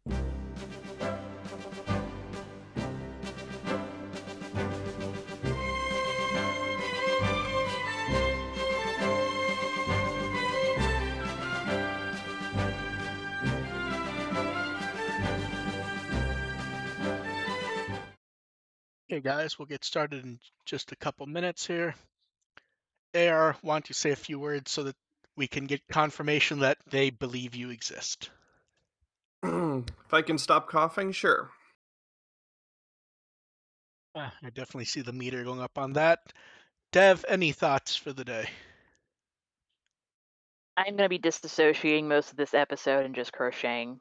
Okay, guys, we'll get started in just a couple minutes here. AR, why don't you say a few words so that we can get confirmation that they believe you exist? If I can stop coughing, sure. I definitely see the meter going up on that. Dev, any thoughts for the day? I'm gonna be disassociating most of this episode and just crocheting.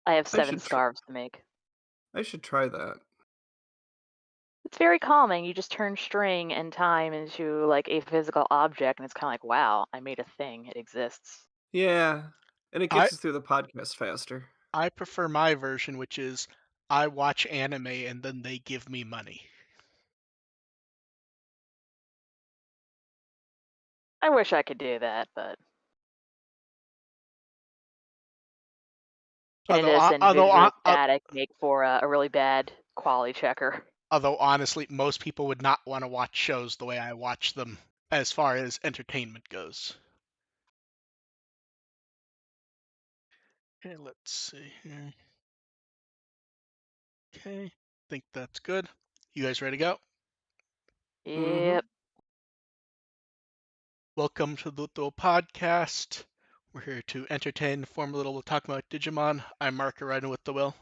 I have I 7 should scarves to make. I should try that. It's very calming. You just turn string and time into like a physical object, and it's kind of like, wow, I made a thing. It exists. Yeah, and it I gets us through the podcast faster. I prefer my version, which is I watch anime and then they give me money. I wish I could do that, but Although, tinnitus and visual static make for a really bad quality checker. honestly, most people would not want to watch shows the way I watch them as far as entertainment goes. Okay, let's see here. Okay, think that's good. You guys ready to go? Mm-hmm. Yep. Welcome to the Luto Podcast. We're here to entertain, inform a little. We'll talk about Digimon. I'm Mark, riding with the will.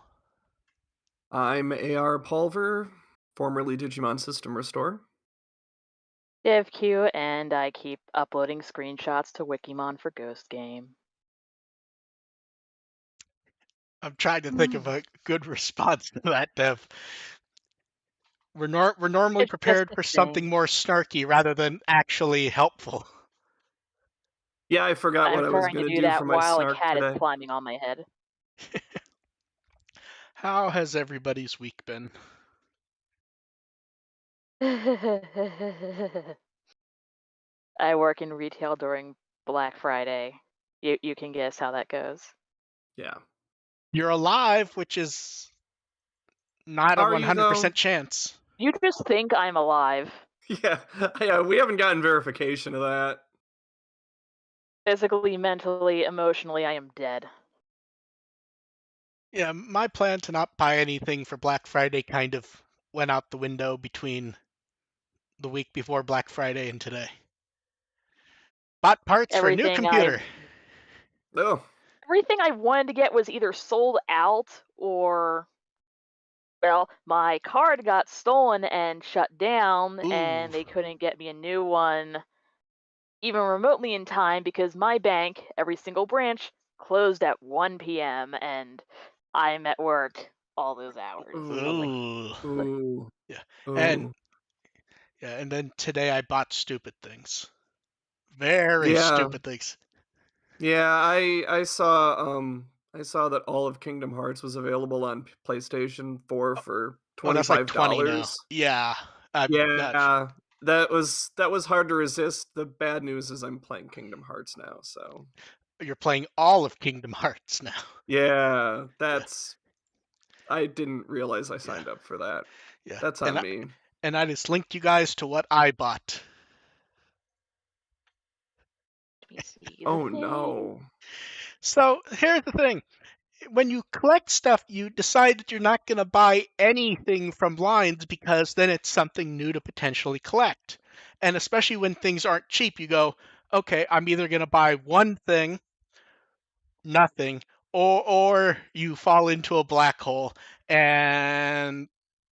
I'm AR Pulver, formerly Digimon System Restore. DevQ, and I keep uploading screenshots to Wikimon for Ghost Game. I'm trying to think of a good response to that, Dev. We're normally It's just prepared a for something thing. more snarky rather than actually helpful. Yeah, I forgot what I'm I was trying to going to do do for that my while a snark cat is today. climbing on my head. How has everybody's week been? I work in retail during Black Friday. You can guess how that goes. Yeah. You're alive, which is not a Are you, though? 100% chance. You just think I'm alive. Yeah, yeah, we haven't gotten verification of that. Physically, mentally, emotionally, I am dead. Yeah, my plan to not buy anything for Black Friday kind of went out the window between the week before Black Friday and today. Bought parts for a new Everything I computer. Oh, everything I wanted to get was either sold out or, well, my card got stolen and shut down Ooh. and they couldn't get me a new one even remotely in time because my bank, every single branch, closed at 1 p.m. and I'm at work all those hours. I was like, Ooh. ooh, Yeah. And ooh. yeah, and then today I bought stupid things. Very Yeah, stupid things. yeah, I saw that all of Kingdom Hearts was available on PlayStation 4 for Oh, that's like 20 now. $25. Yeah. I'm not Yeah, that was hard to resist. The bad news is I'm playing Kingdom Hearts now, so you're playing all of Kingdom Hearts now. yeah, Yeah. I didn't realize I Yeah. signed up for that. Yeah. That's And on I, me. and I just linked you guys to what I bought. let me see the Oh thing. no. So here's the thing. When you collect stuff, you decide that you're not going to buy anything from lines because then it's something new to potentially collect. And especially when things aren't cheap, you go, okay, I'm either going to buy one thing, nothing, or you fall into a black hole and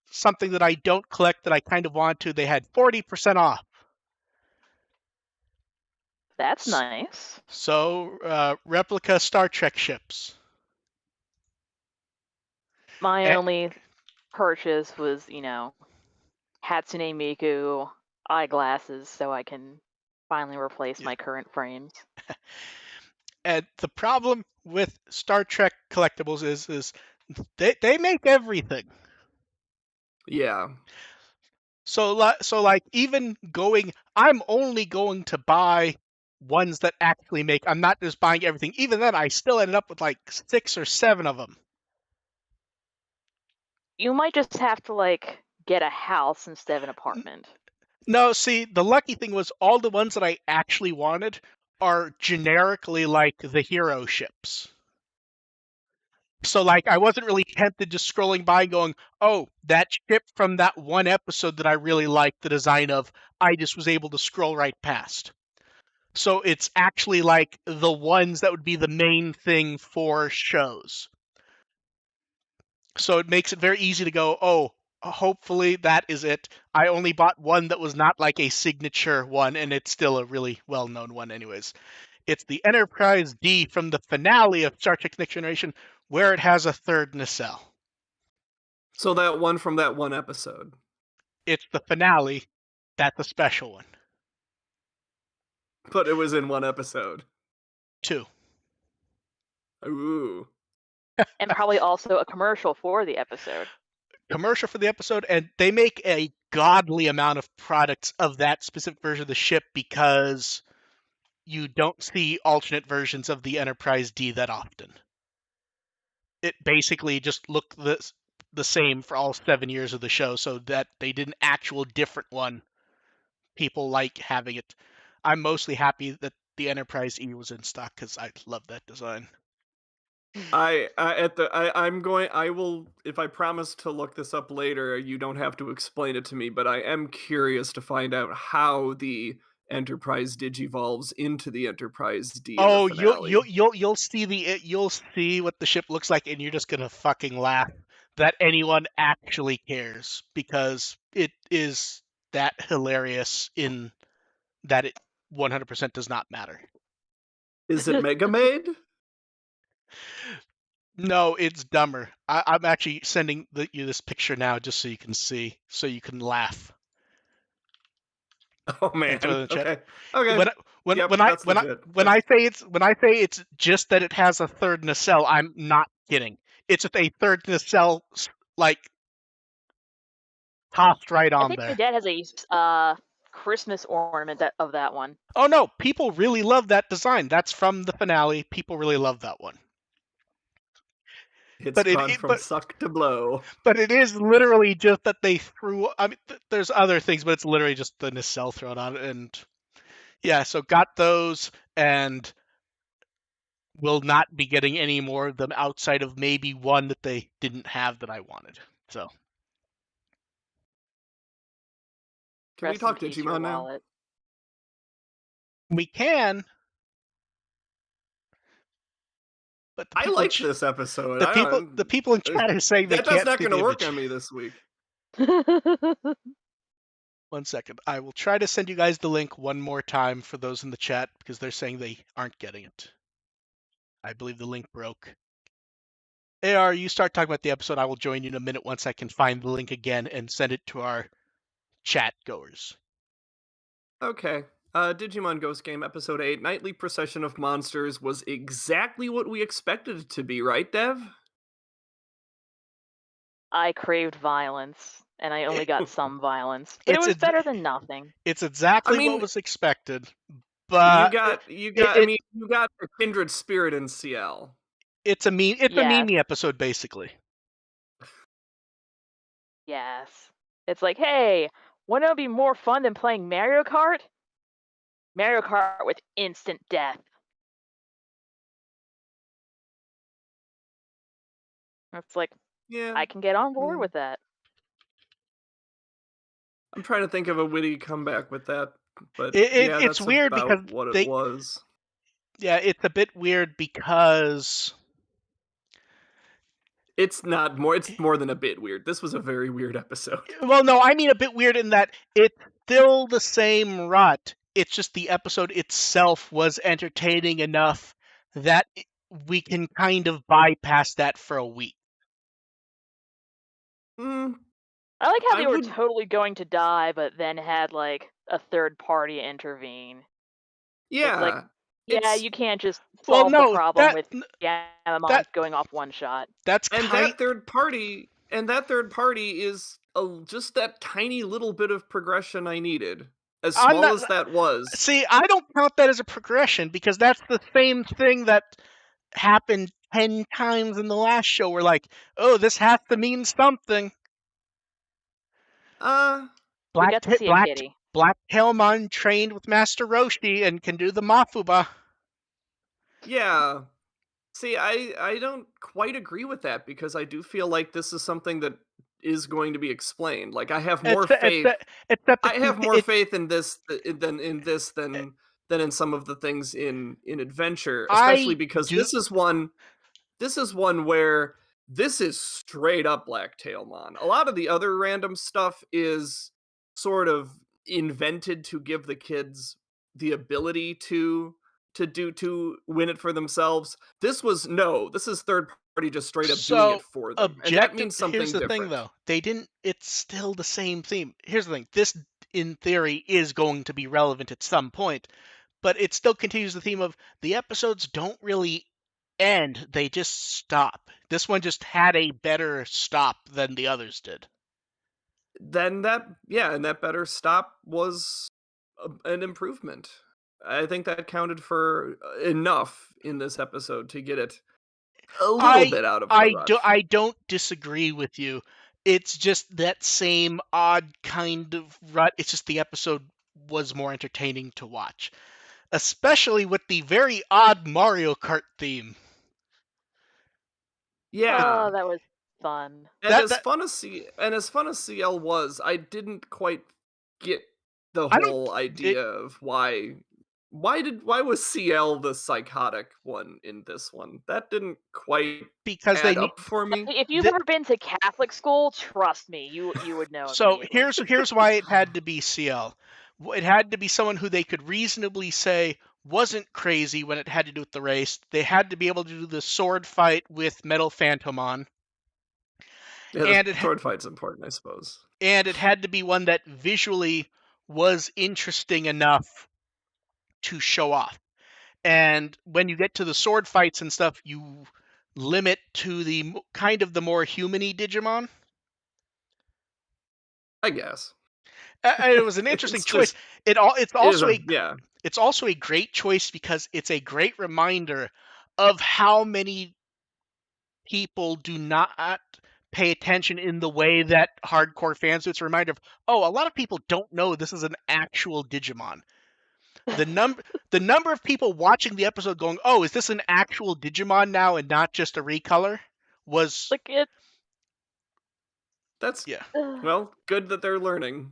something that I don't collect that I kind of want to, they had 40% off. That's nice. So, replica Star Trek ships. My Eh, only purchase was, Hatsune Miku eyeglasses so I can finally replace yeah. my current frames. And the problem with Star Trek collectibles is they make everything. Yeah. So like even going, I'm only going to buy ones that actually make. I'm not just buying everything. Even then, I still ended up with like 6 or 7 of them. You might just have to like get a house instead of an apartment. No, see, the lucky thing was all the ones that I actually wanted are generically like the hero ships. So like I wasn't really tempted just scrolling by going, oh, that ship from that one episode that I really liked the design of, I just was able to scroll right past. So it's actually like the ones that would be the main thing for shows. So it makes it very easy to go, oh, hopefully that is it. I only bought one that was not like a signature one, and it's still a really well-known one anyways. It's the Enterprise D from the finale of Star Trek Next Generation, where it has a third nacelle. So that one from that one episode. It's the finale. That's a special one. But it was in one episode. 2. Ooh. And probably also a commercial for the episode. Commercial for the episode, and they make a godly amount of products of that specific version of the ship because you don't see alternate versions of the Enterprise D that often. It basically just looked the same for all 7 years of the show, so that they did an actual different one. People like having it. I'm mostly happy that the Enterprise E was in stock because I love that design. I will, if I promise to look this up later, you don't have to explain it to me, but I am curious to find out how the Enterprise digivolves into the Enterprise D in the Oh, finale. you'll see what the ship looks like, and you're just gonna fucking laugh that anyone actually cares because it is that hilarious in that it 100% does not matter. Is it Mega Maid? No, it's dumber. I'm actually sending you this picture now just so you can see, so you can laugh Oh and throw it in man. the chat. Okay. Okay. When when Yep, when I that's when I legit. when I say it's just that it has a third nacelle, I'm not kidding. It's just a third nacelle like tossed right I on think my there. dad has a Christmas ornament of that one. Oh no, people really love that design. That's from the finale. People really love that one. It's But gone from suck to blow. but it is literally just that they threw. I mean, there's other things, but it's literally just the nacelle thrown on it. And yeah, so got those, and will not be getting any more of them outside of maybe one that they didn't have that I wanted. So Can we Rest in talk peace, your Digimon now? wallet. we can, but I like this episode. the people in chat are saying they that's can't not see going the to work image. on me this week. 1 second. I will try to send you guys the link one more time for those in the chat because they're saying they aren't getting it. I believe the link broke. AR, you start talking about the episode. I will join you in a minute once I can find the link again and send it to our chat goers. Okay. Digimon Ghost Game Episode 8, Nightly Procession of Monsters was exactly what we expected it to be, right, Dev? I craved violence, and I only got some violence, but it It's was better than nothing. It's exactly I mean, what was expected, you but got you got a kindred spirit in Ciel. it's a Yes. meme episode basically. Yes. It's like, hey, wouldn't it be more fun than playing Mario Kart? Mario Kart with instant death. It's like, Yeah. I can get on board with that. I'm trying to think of a witty comeback with that, but It's that's weird about because what it was. Yeah, it's a bit weird because it's more than a bit weird. This was a very weird episode. Well, no, I mean a bit weird in that it's still the same rut. It's just the episode itself was entertaining enough that we can kind of bypass that for a week. I like how they were totally going to die, but then had like a third party intervene. Yeah. It's like, yeah, you can't just solve the problem with Gamamon going off one shot. That third party is just that tiny little bit of progression I needed. As I'm small not. as that was, See, I don't count that as a progression because that's the same thing that happened 10 times in the last show. We're like, oh, this has to mean something. uh, We Black got to see a Black kitty. Black Tailmon trained with Master Roshi and can do the Mafuba. yeah. See, I don't quite agree with that because I do feel like this is something that is going to be explained. Like Except I have more it, faith in this than in this than in some of the things in Adventure, especially I because do. this is one where this is straight up Black Tailmon. A lot of the other random stuff is sort of invented to give the kids the ability to win it for themselves. This is third party just straight up doing it So for them. And that objective. means Here's something the thing, different. though. They didn't. It's still the same theme. Here's the thing. This, in theory, is going to be relevant at some point, but it still continues the theme of the episodes don't really end. They just stop. This one just had a better stop than the others did. Then that yeah, and that better stop was an improvement. I think that counted for enough in this episode to get it a little I bit out of the rut. I don't disagree with you. It's just that same odd kind of rut. It's just the episode was more entertaining to watch, especially with the very odd Mario Kart theme. Yeah, Oh, that was fun. and That as that fun as CL was, I didn't quite get the I don't whole it idea of why was CL the psychotic one in this one? That didn't quite because they add need. up for me. If you've The, ever been to Catholic school, trust me, you would know so immediately. here's why it had to be CL. It had to be someone who they could reasonably say wasn't crazy when it had to do with the race. They had to be able to do the sword fight with Metal Phantomon, Yeah, the and sword fight's important, I suppose. it had to be one that visually was interesting enough to show off. And when you get to the sword fights and stuff, you limit to the kind of the more humany Digimon. I guess. It was an interesting It's choice. just it is a yeah. It's also a great choice because it's a great reminder of how many people do not pay attention in the way that hardcore fans do. It's a reminder of, oh, a lot of people don't know this is an actual Digimon. The number the number of people watching the episode going, "Oh, is this an actual Digimon now and not just a recolor?" was Like it. That's yeah. well, good that they're learning.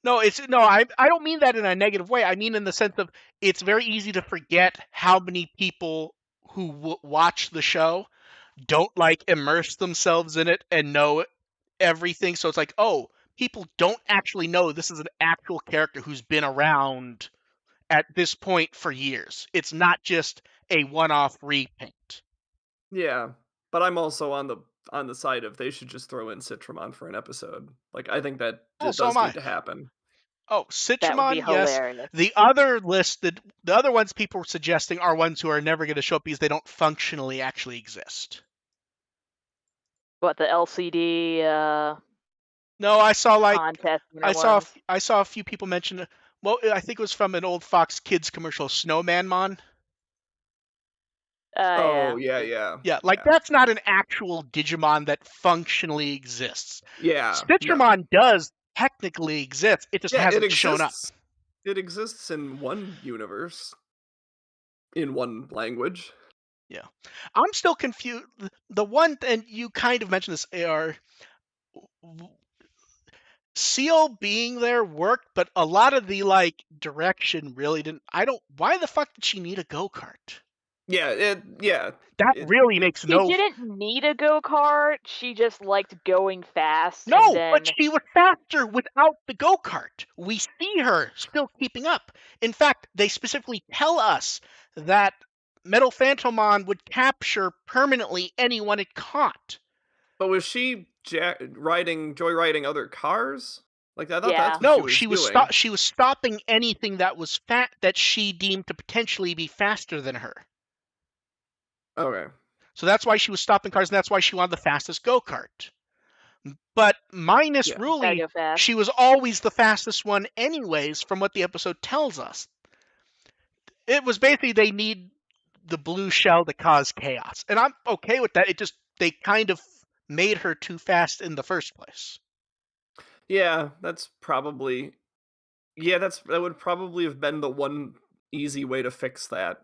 No, it's no, I don't mean that in a negative way. I mean in the sense of it's very easy to forget how many people who watch the show don't like immerse themselves in it and know everything. So it's like, "Oh, people don't actually know this is an actual character who's been around at this point for years. It's not just a one-off repaint." Yeah, but I'm also on the side of they should just throw in Citramon for an episode. Like I think that Oh, so am does I. need to happen. Oh, That would be Citramon, yes. hilarious. The other listed, the other ones people were suggesting are ones who are never going to show up because they don't functionally actually exist. What, the LCD No, I saw like contest winner ones? I saw a few people mention. Well, I think it was from an old Fox Kids commercial, Snowman Mon. Oh, Yeah. yeah, yeah. Yeah, like Yeah. that's not an actual Digimon that functionally exists. Yeah, no. Citramon does technically exist. It just Yeah, hasn't shown up. It exists in one universe, in one language. Yeah, I'm still confused. The one, and you kind of mentioned this, are Ciel being there worked, but a lot of the like direction really didn't. I don't. Why the fuck did she need a go kart? Yeah, That it really makes She no. didn't need a go-kart, she just liked going fast, and No, but then she was faster without the go kart. We see her still keeping up. In fact, they specifically tell us that Metal Phantomon would capture permanently anyone it caught. but was she joyriding other cars? Like I thought that's yeah. what she No, was doing. she was stopping anything that was that she deemed to potentially be faster than her. Okay. So that's why she was stopping cars, and that's why she wanted the fastest go kart. But minus Yeah. Gotta Ruli, go fast. she was always the fastest one anyways, from what the episode tells us. It was basically they need the blue shell to cause chaos. And I'm okay with that. It just they kind of made her too fast in the first place. Yeah, that's probably yeah, that would probably have been the one easy way to fix that.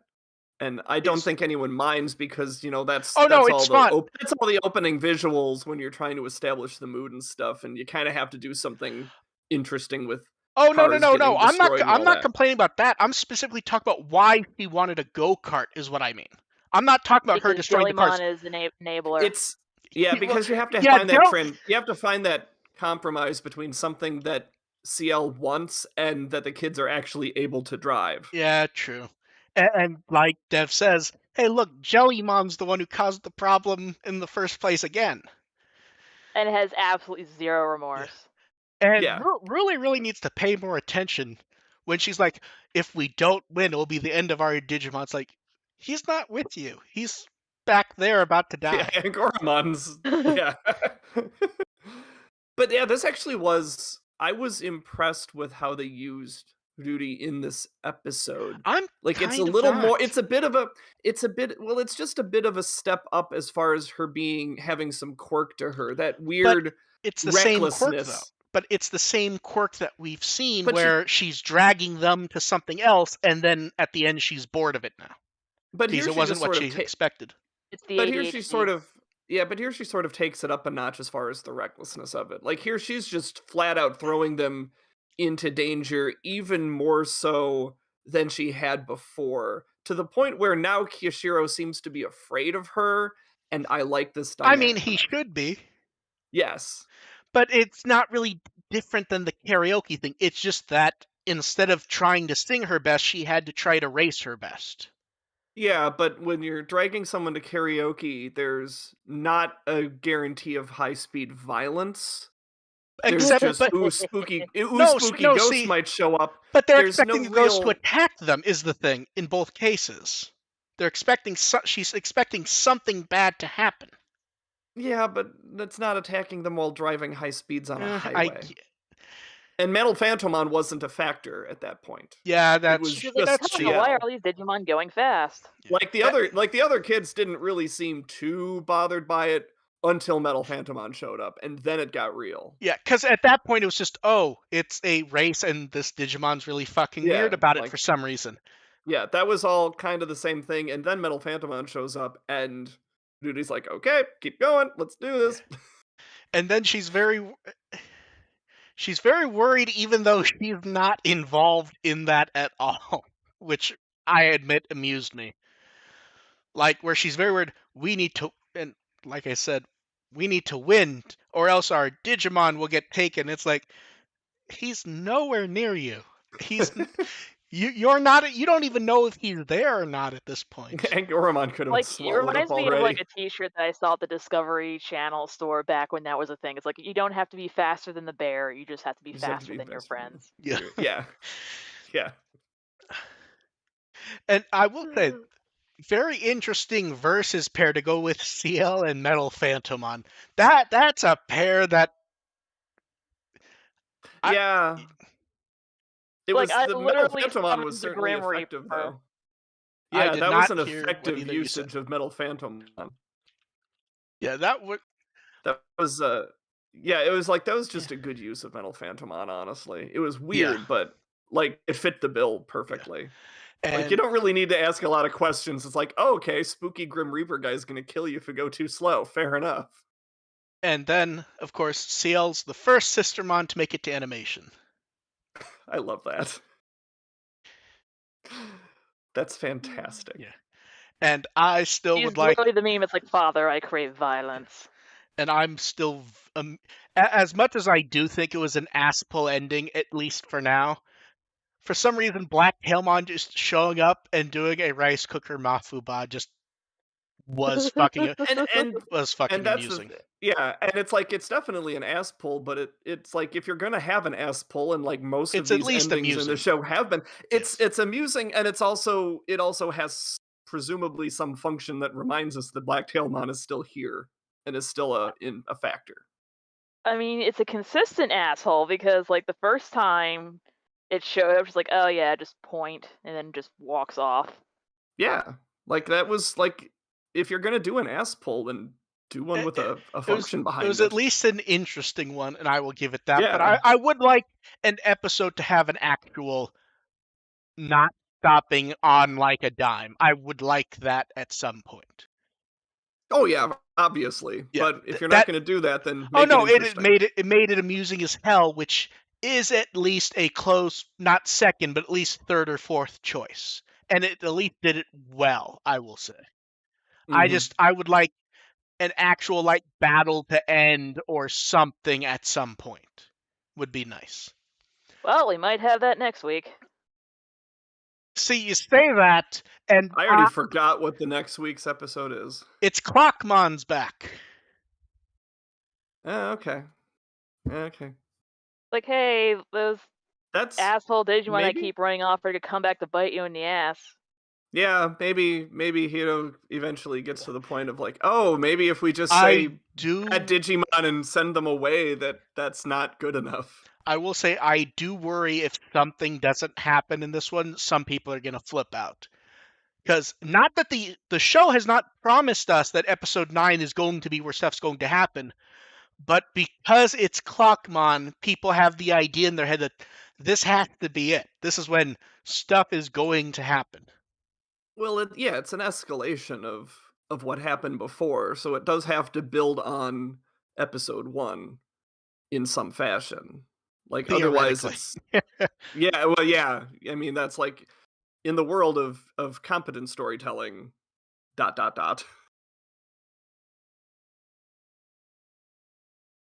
And I don't Is think anyone minds because, oh no, that's it's all the fun. that's all the opening visuals when you're trying to establish the mood and stuff, and you kinda have to do something interesting with Oh no no cars no no! getting destroyed and I'm all not that. complaining about that. I'm specifically talking about why he wanted a go kart. Is what I mean. I'm not talking about her Because destroying the cars. Jellymon is an enabler. It's yeah, Well, because you have to yeah, find you have to find that compromise between something that Ciel wants and that the kids are actually able to drive. yeah, true. And like Dev says, hey, look, Jellymon's the one who caused the problem in the first place again. And has absolutely zero Yeah. remorse. And Yeah. really needs to pay more attention when she's like, if we don't win, it'll be the end of our Digimon. It's like, he's not with you. He's back there about to Yeah, die. Goramon's yeah. But yeah, this actually was I was impressed with how they used Rudy in this episode. I'm Like it's a kind of little more not. it's a bit well, it's just a bit of a step up as far as her being having some quirk to her. That But weird it's the same quirk, though. recklessness. But it's the same quirk that we've seen But she where she's dragging them to something else, and then at the end she's bored of it now but because here it she wasn't just what sort she of expected. It's the But here she sort ADHD. of yeah, but here she sort of takes it up a notch as far as the recklessness of it. Like here she's just flat out throwing them into danger even more so than she had before, to the point where now Kyoshiro seems to be afraid of her, and I like this I mean, dynamic. he should be, Yes. but it's not really different than the karaoke thing. It's just that instead of trying to sing her best, she had to try to race her best. Yeah, but when you're dragging someone to karaoke, there's not a guarantee of high-speed violence. There's Except, just but ooh, spooky no, ghosts see, might show up. but they're There's no expecting the ghost to real attack them. Is the thing in both cases? They're expecting she's expecting something bad to happen. Yeah, but that's not attacking them while driving high speeds on a I highway. And Metal Phantomon wasn't a factor at that point. yeah, It that's was She's like, just that's true. huh, why are Ciel. all these Digimon going fast? Yeah. Like the other kids didn't really seem too bothered by it until Metal Phantomon showed up, and then it got real. Yeah, because at that point it was just, oh, it's a race, and this Digimon's really fucking weird Yeah, about it like for some reason. yeah, that was all kind of the same thing, and then Metal Phantomon shows up, and Rudy's like, "Okay, keep going, let's do this." And then she's very worried, even though she's not involved in that at all, which I admit amused me. Like where she's very worried, we need to, and like I said, we need to win, or else our Digimon will get taken. It's like he's nowhere near you. He's you're not. You don't even know if he's there or not at this point. And Goromon could have Like, it swallowed up reminds me of like already. a T-shirt that I saw at the Discovery Channel store back when that was a thing. It's like you don't have to be faster than the bear; you just have to be You just have to faster be than your best friend. friends. Yeah, Yeah, yeah. and I will say, very interesting versus pair to go with Ciel and Metal Phantomon. That's a pair that I Yeah. It Like, was I the Metal literally Phantomon was summoned the certainly Grim effective Reaper. though. I Yeah, did that was not an hear what effective either you said. usage of Metal Phantomon. Yeah, that would. That was yeah, it was like that was Yeah, just a good use of Metal Phantomon, honestly. It was yeah, weird, but like it fit the bill yeah. perfectly. Like you And don't really need to ask a lot of questions. It's like, oh, okay, spooky Grim Reaper guy's gonna kill you if you go too slow. Fair enough. and then of course Ciel's the first Sistermon to make it to animation. I love that. That's fantastic. Yeah, and I still She's would like, literally the meme. It's like, Father, I crave violence. and I'm still as much as I do think it was an ass pull ending, at least for now. For some reason, Black Tailmon just showing up and doing a rice cooker Mafuba just was fucking And and was and fucking that's the amusing. yeah, and it's like it's definitely an ass pull, but it's like if you're gonna have an ass pull, and like most of It's at these least endings in the amusing. show have been, Yes. it's amusing, and it also has presumably some function that reminds us that Black Tailmon is still here and is still a factor. I mean, it's a consistent asshole because like the first time it showed up, just like, oh yeah, just point, and then just walks off. Yeah, like that was like if you're gonna do an ass pull, then do one It, with it, a it was function it was behind at it. least an interesting one, and I will give it that. But Yeah. I would like an episode to have an actual not stopping on like a dime. I would like that at some point. Oh yeah, obviously. Yeah, But if you're not that. gonna do that, then Oh make it no, it interesting. made it amusing as hell, which is at least a close, not second, but at least third or fourth choice, and it at least did it well. I will say. Hmm. I would like an actual like battle to end or something at some point. Would be nice. Well, we might have that next week. See, you say that, and I already forgot what the next week's episode is. it's Clockmon's back. Oh, okay. Okay. Like, hey, those That's asshole Digimon that maybe. keep running off are gonna come back to bite you in the ass. Yeah, maybe Hiro eventually gets to the point of like, oh, maybe if we just I say bad do. Digimon and send them away, that's not good enough. I will say I do worry if something doesn't happen in this one, some people are gonna flip out. Because not that the show has not promised us that episode 9 is going to be where stuff's going to happen, but because it's Clockmon, people have the idea in their head that this has to be it. This is when stuff is going to happen. Well, yeah, it's an escalation of what happened before, so it does have to build on episode 1 in some fashion. Like otherwise Theoretically. it's yeah, well yeah, I mean that's like in the world of competent storytelling dot dot dot.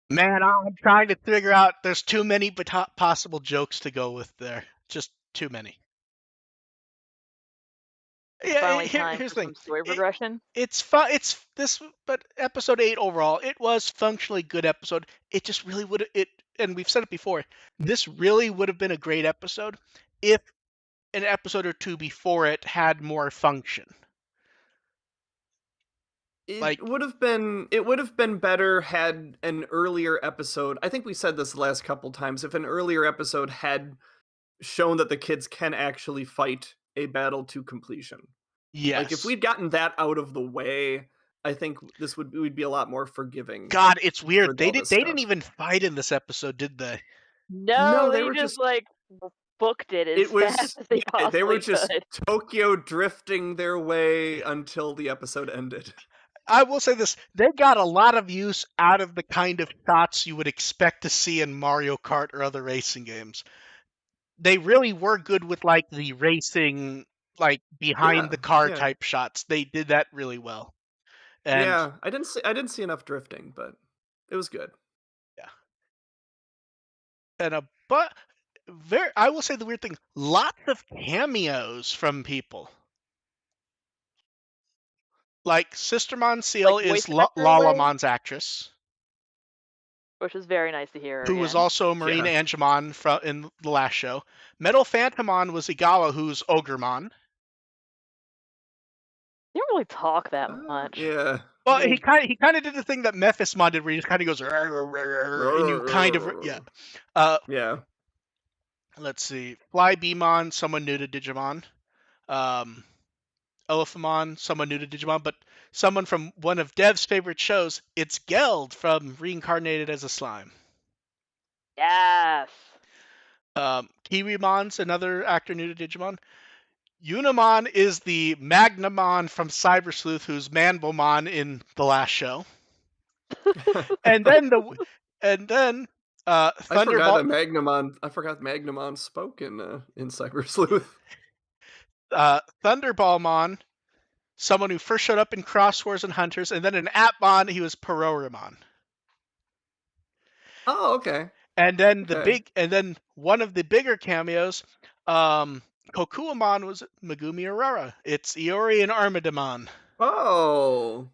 Man, I'm trying to figure out there's too many possible jokes to go with there. Just too many. It's Yeah, finally time here's for the thing. some story It, progression. it's fun. It's this, but episode 8 overall, it was functionally good episode. It just really would it, and we've said it before. This really would have been a great episode if an episode or two before it had more function. Like, It would have been better had an earlier episode. I think we said this the last couple times. If an earlier episode had shown that the kids can actually fight a battle to completion. Like if yes. we'd gotten that out of the way, I think we'd be a lot more forgiving God, it's for weird. all this They didn't stuff. even fight in this episode, did they? No, No, they they were just just like booked it as it fast was as they yeah, they were possibly just could. Tokyo drifting their way until the episode ended. I will say this: they got a lot of use out of the kind of shots you would expect to see in Mario Kart or other racing games. They really were good with like the racing, like behind Yeah, the car yeah. type shots. They did that really well. And Yeah, I didn't see enough drifting, but it was good. yeah, and but very, I will say the weird thing: lots of cameos from people. Like Sistermon Like Ciel is voice actor way, Lalamon's actress, which was very nice to hear her who was again. also Marina Yeah. Angemon from in the last show. Metal Phantomon was Igawa, who's Ogremon. Didn't really talk that much. Yeah. Well, Well, he kind of did the thing that Mephismon did, where he just kind of goes, "Rrr, rrr, rrr," and you kind of yeah. Uh, yeah. let's see, Fly Beamon, someone new to Digimon. Um, Elephimon, someone new to Digimon, but someone from one of Dev's favorite shows. It's Geld from Reincarnated as a Slime. Yes. Kiwimon's another actor new to Digimon. Unimon is the Magnamon from Cyber Sleuth, who's Manbomon in the last show. And then Thunderball I forgot Magnamon spoke in Cyber Sleuth. Thunderballmon, someone who first showed up in Cross Wars and Hunters, and then in Atmon he was Perorimon. Oh, okay. And then Okay. one of the bigger cameos, Kokuamon was Megumi Aurora. It's Iori and Armadamon, Oh.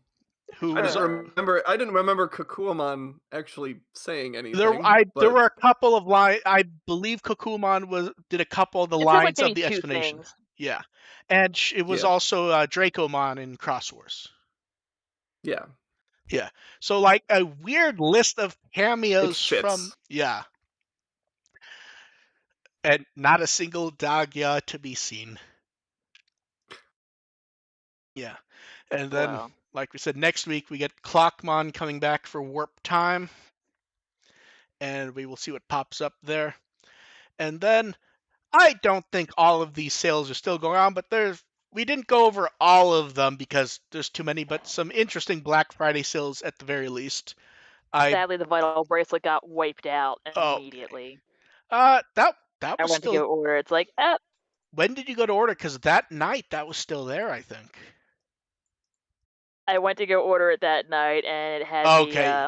who was I didn't remember Kakuamon actually saying there. anything. There But were a couple of lines. I believe Kokuamon did a couple of the It said like lines of maybe the two explanations. things. Yeah, and it was yeah. also Dracomon in Cross Wars. Yeah. Yeah. So like a weird list of It cameos from fits. and not a single Dagya to be seen. Yeah. And then, Well, like we said, next week we get Clockmon coming back for Warp Time, and we will see what pops up there. And then I don't think all of these sales are still going on, but we didn't go over all of them because there's too many, but some interesting Black Friday sales at the very least. sadly, the vital bracelet got wiped out Okay. immediately. That I was went to still. go order. It's like, When did you go to order? Because that night that was still there, I think. I went to go order it that night, and it had Okay.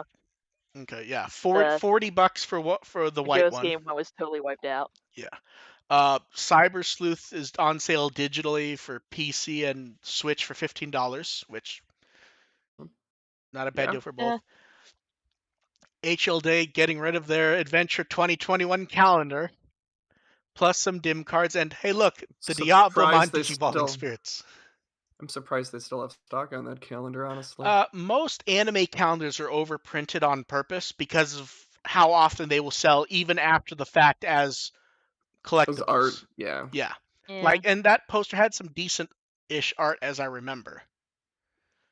Okay. Yeah. the $40 for what for the the white Ghost one. Game one was totally wiped out. Yeah. Cyber Sleuth is on sale digitally for PC and Switch for $15, which not a bad Yeah. deal for both. Eh, HL Day getting rid of their Adventure 2021 calendar, plus some dim cards, and hey, look, the Diablo-mon Surprised they Digivolving still. Spirits. I'm surprised they still have stock on that calendar, honestly. Most anime calendars are overprinted on purpose because of how often they will sell, even after the fact, as Those art, collectibles. yeah. Yeah, yeah. like, and that poster had some decent-ish art, as I remember.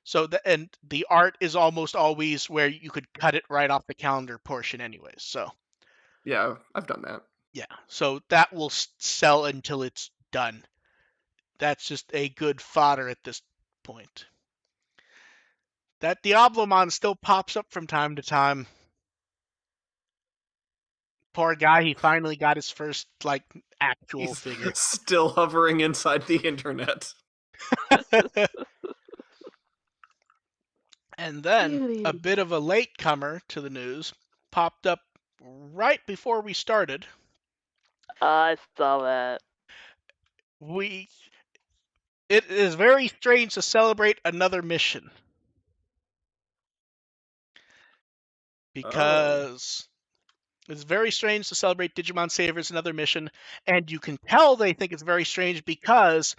So and the art is almost always where you could cut it right off the calendar portion, anyways. So Yeah, I've done that. yeah, so that will sell until it's done. That's just a good fodder at this point. That Diablomon still pops up from time to time. Poor guy, he finally got his first like actual He's figure. still hovering inside the internet. And then a bit of a latecomer to the news popped up right before we started. I saw that. We It is very strange to celebrate another mission Oh. because it's very strange to celebrate Digimon Savers another mission, and you can tell they think it's very strange because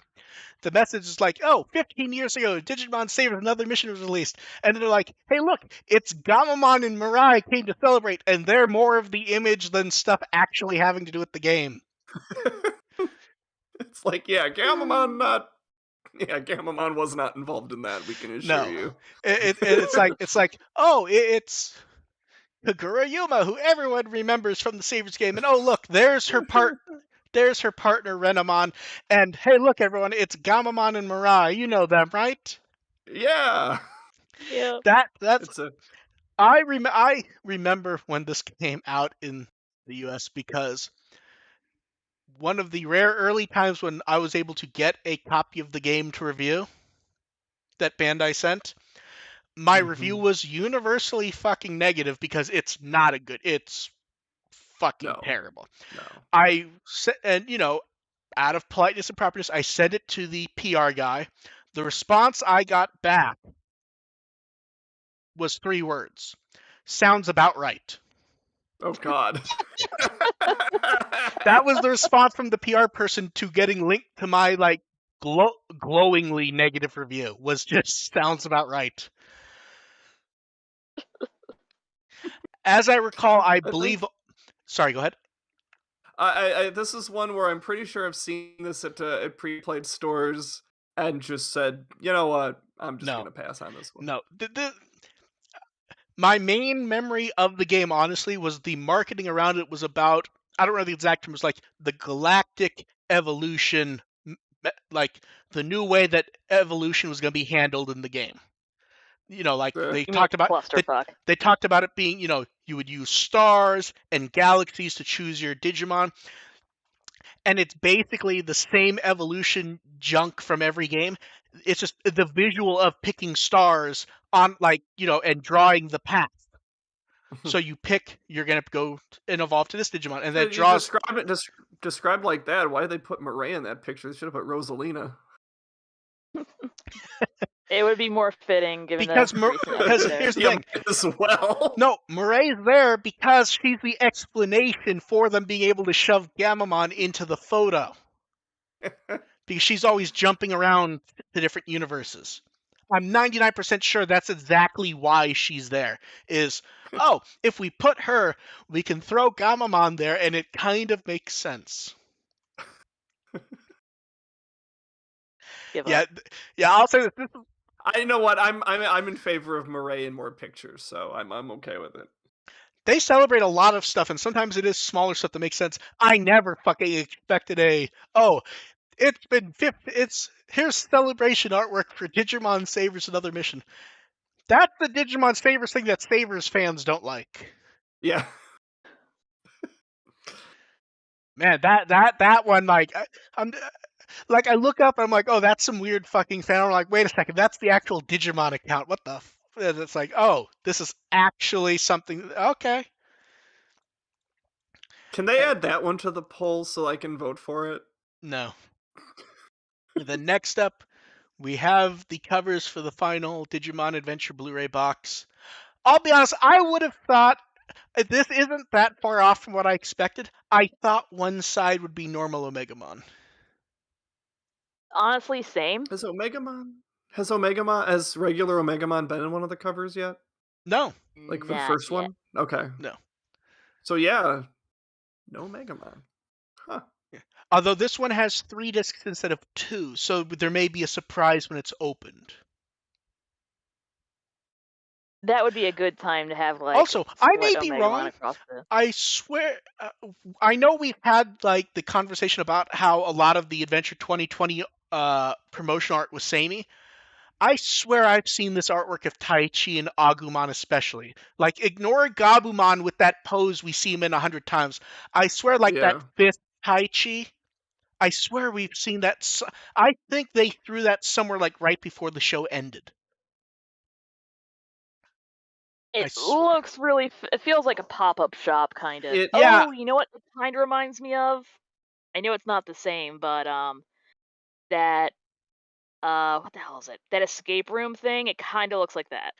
the message is like, oh, 15 years ago, Digimon Savers another mission was released, and they're like, hey, look, it's Gamamon and Mirai came to celebrate, and they're more of the image than stuff actually having to do with the game. It's like, yeah, Gamamon was not involved in that, we can assure No, you. it's like, oh, it's Kagura Yuma, who everyone remembers from the Savers game, and oh look, there's her partner Renamon, and hey look everyone, it's Gamamon and Mirai. You know them, right? Yeah. Yeah. That's It's a I remember when this came out in the US because one of the rare early times when I was able to get a copy of the game to review that Bandai sent, my review mhm. was universally fucking negative because it's fucking No. terrible. No. I said, and out of politeness and properness, I sent it to the PR guy. The response I got back was 3 words. Sounds about right. Oh god. That was the response from the PR person to getting linked to my like glowingly negative review. Was just sounds about right. As I recall, I I think believe. Sorry, go ahead. this is one where I'm pretty sure I've seen this at pre-played stores and just said, you know what, I'm just No, gonna pass on this one. no. My main memory of the game, honestly, was the marketing around it was about, I don't know the exact term, it was like the galactic evolution, like the new way that evolution was going to be handled in the game. Like The they You mean talked about clusterfuck? they talked about it being, you would use stars and galaxies to choose your Digimon, and it's basically the same evolution junk from every game. It's just the visual of picking stars on, like, and drawing the path. So you pick, you're gonna go and evolve to this Digimon, and that you draws. described like that. Why did they put Murray in that picture? They should have put Rosalina. It would be more fitting given the Because recent because episode. here's the Yeah, thing. as well. No, Murray's there because she's the explanation for them being able to shove Gamamon into the photo. Because she's always jumping around to different universes. I'm 99% sure that's exactly why she's there. Is, oh, if we put her, we can throw Gamamon there, and it kind of makes sense. Give Yeah, up. yeah. I'll say this. I know what I'm in favor of Murray in more pictures, so I'm okay with it. They celebrate a lot of stuff, and sometimes it is smaller stuff that makes sense. I never fucking expected it's here's celebration artwork for Digimon Savers Another Mission. That's the Digimon Savers thing that Savers fans don't like. Yeah. Man, that one, like, I'm like, I look up and I'm like, oh, that's some weird fucking fan. I'm like, wait a second, that's the actual Digimon account. What the? And it's like, oh, this is actually something. Okay. Can they add that one to the poll so I can vote for it? No. Then next up, we have the covers for the final Digimon Adventure Blu-ray box. I'll be honest, I would have thought this isn't that far off from what I expected. I thought one side would be normal Omegamon. Honestly, same. Has regular Omegamon been in one of the covers yet? No, Like for the Not first yet. one? Okay. no. So yeah, no Omegamon. Huh. Yeah. Although this one has 3 discs instead of 2, so there may be a surprise when it's opened. That would be a good time to have like Also, I may split be Omegamon wrong. across the. I swear, I know we've had like the conversation about how a lot of the Adventure 2020 promotion art was samey. I swear I've seen this artwork of Taichi and Agumon especially. Like, ignore Gabumon with that pose we see him in 100 times. I swear, like, that Yeah. 5th Taichi, I swear we've seen that. I think they threw that somewhere like right before the show ended. I It swear. looks really. It feels like a pop-up shop kind of. It Yeah, Oh, you know what? It kind of reminds me of. I know it's not the same, but that what the hell is it? That escape room thing. It kind of looks like that.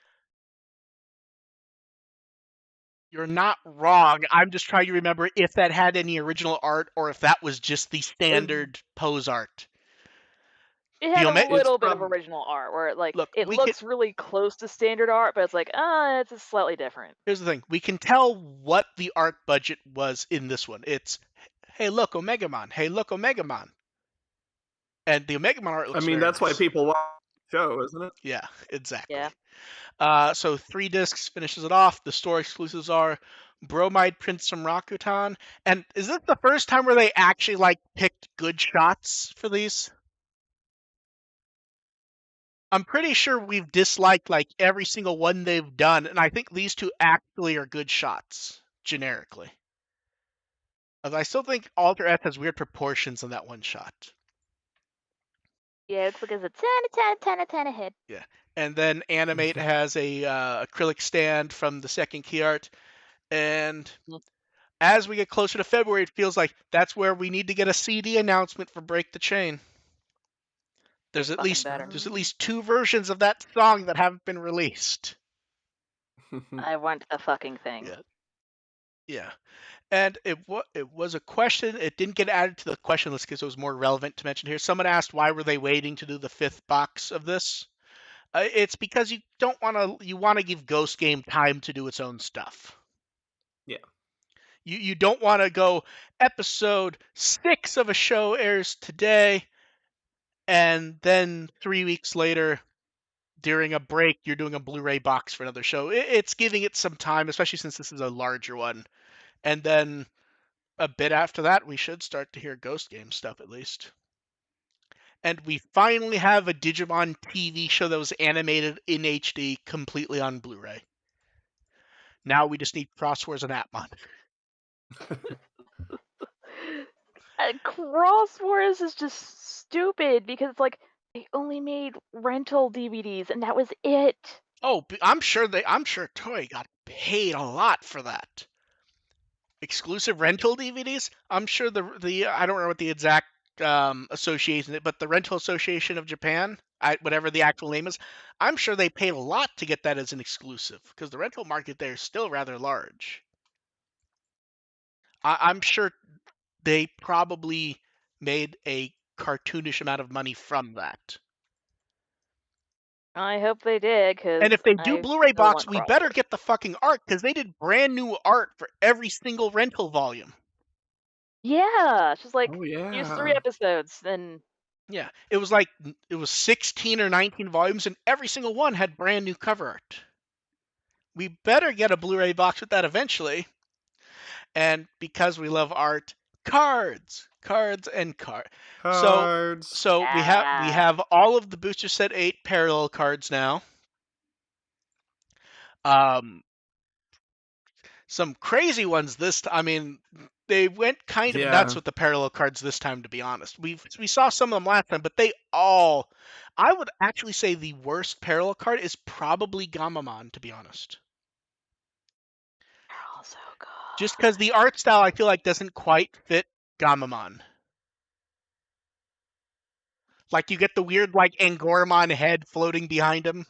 you're not wrong. I'm just trying to remember if that had any original art or if that was just the it standard pose art. It The had a Ome- it's little bit of prob original art where Look, it looks really close to standard art, but it's like, it's just slightly different. here's the thing. We can tell what the art budget was in this one. It's, hey, look, Omegamon. Hey, look, Omegamon. And the Omegamon art I looks mean, very that's why nice. people watch the show, isn't it? Yeah, exactly. Yeah. So 3 discs finishes it off. The store exclusives are Bromide Prince from Rakuten. And is this the first time where they actually like picked good shots for these? I'm pretty sure we've disliked like every single one they've done, and I think these 2 actually are good shots generically. Although I still think Alter F has weird proportions in that one shot. Yeah, it's because it's 10 ahead. Yeah. And then Animate has a acrylic stand from the second key art. And Mm. as we get closer to February, it feels like that's where we need to get a CD announcement for Break the Chain. There's at Fucking least better. 2 versions of that song that haven't been released. I want the fucking thing. Yeah. Yeah. And it was a question. It didn't get added to the question list because it was more relevant to mention here. Someone asked why were they waiting to do the 5th box of this? It's because you don't want to. You want to give Ghost Game time to do its own stuff. Yeah. You don't want to go episode 6 of a show airs today, and then 3 weeks later, during a break, you're doing a Blu-ray box for another show. It's giving it some time, especially since this is a larger one. And then a bit after that, we should start to hear Ghost Game stuff at least. And we finally have a Digimon TV show that was animated in HD completely on Blu-ray. Now we just need Crosswords and Atmon. Crosswords is just stupid because it's like they only made rental DVDs and that was it. Oh, I'm sure Toei got paid a lot for that. Exclusive rental DVDs? I'm sure the I don't know what the exact association is, but the Rental Association of Japan, whatever the actual name is, I'm sure they paid a lot to get that as an exclusive because the rental market there is still rather large. I'm sure they probably made a cartoonish amount of money from that. I hope they did, And because if they do I Blu-ray still box, want we better crossover. get the fucking art because they did brand new art for every single rental volume. Yeah, it's just like Oh use 3 yeah. episodes, then Yeah, it was 16 or 19 volumes, and every single one had brand new cover art. We better get a Blu-ray box with that eventually. And because we love art, cards, and cards. So, Cards. so we yeah. have all of the Booster Set 8 parallel cards now. Um, some crazy ones this time. I mean, they went kind of nuts Yeah. with the parallel cards this time, to be honest. We saw some of them last time, but they all. I would actually say the worst parallel card is probably Gamamon, to be honest. They're all so Just good. because the art style I feel like doesn't quite fit Gamamon. Like you get the weird like Angoramon head floating behind him.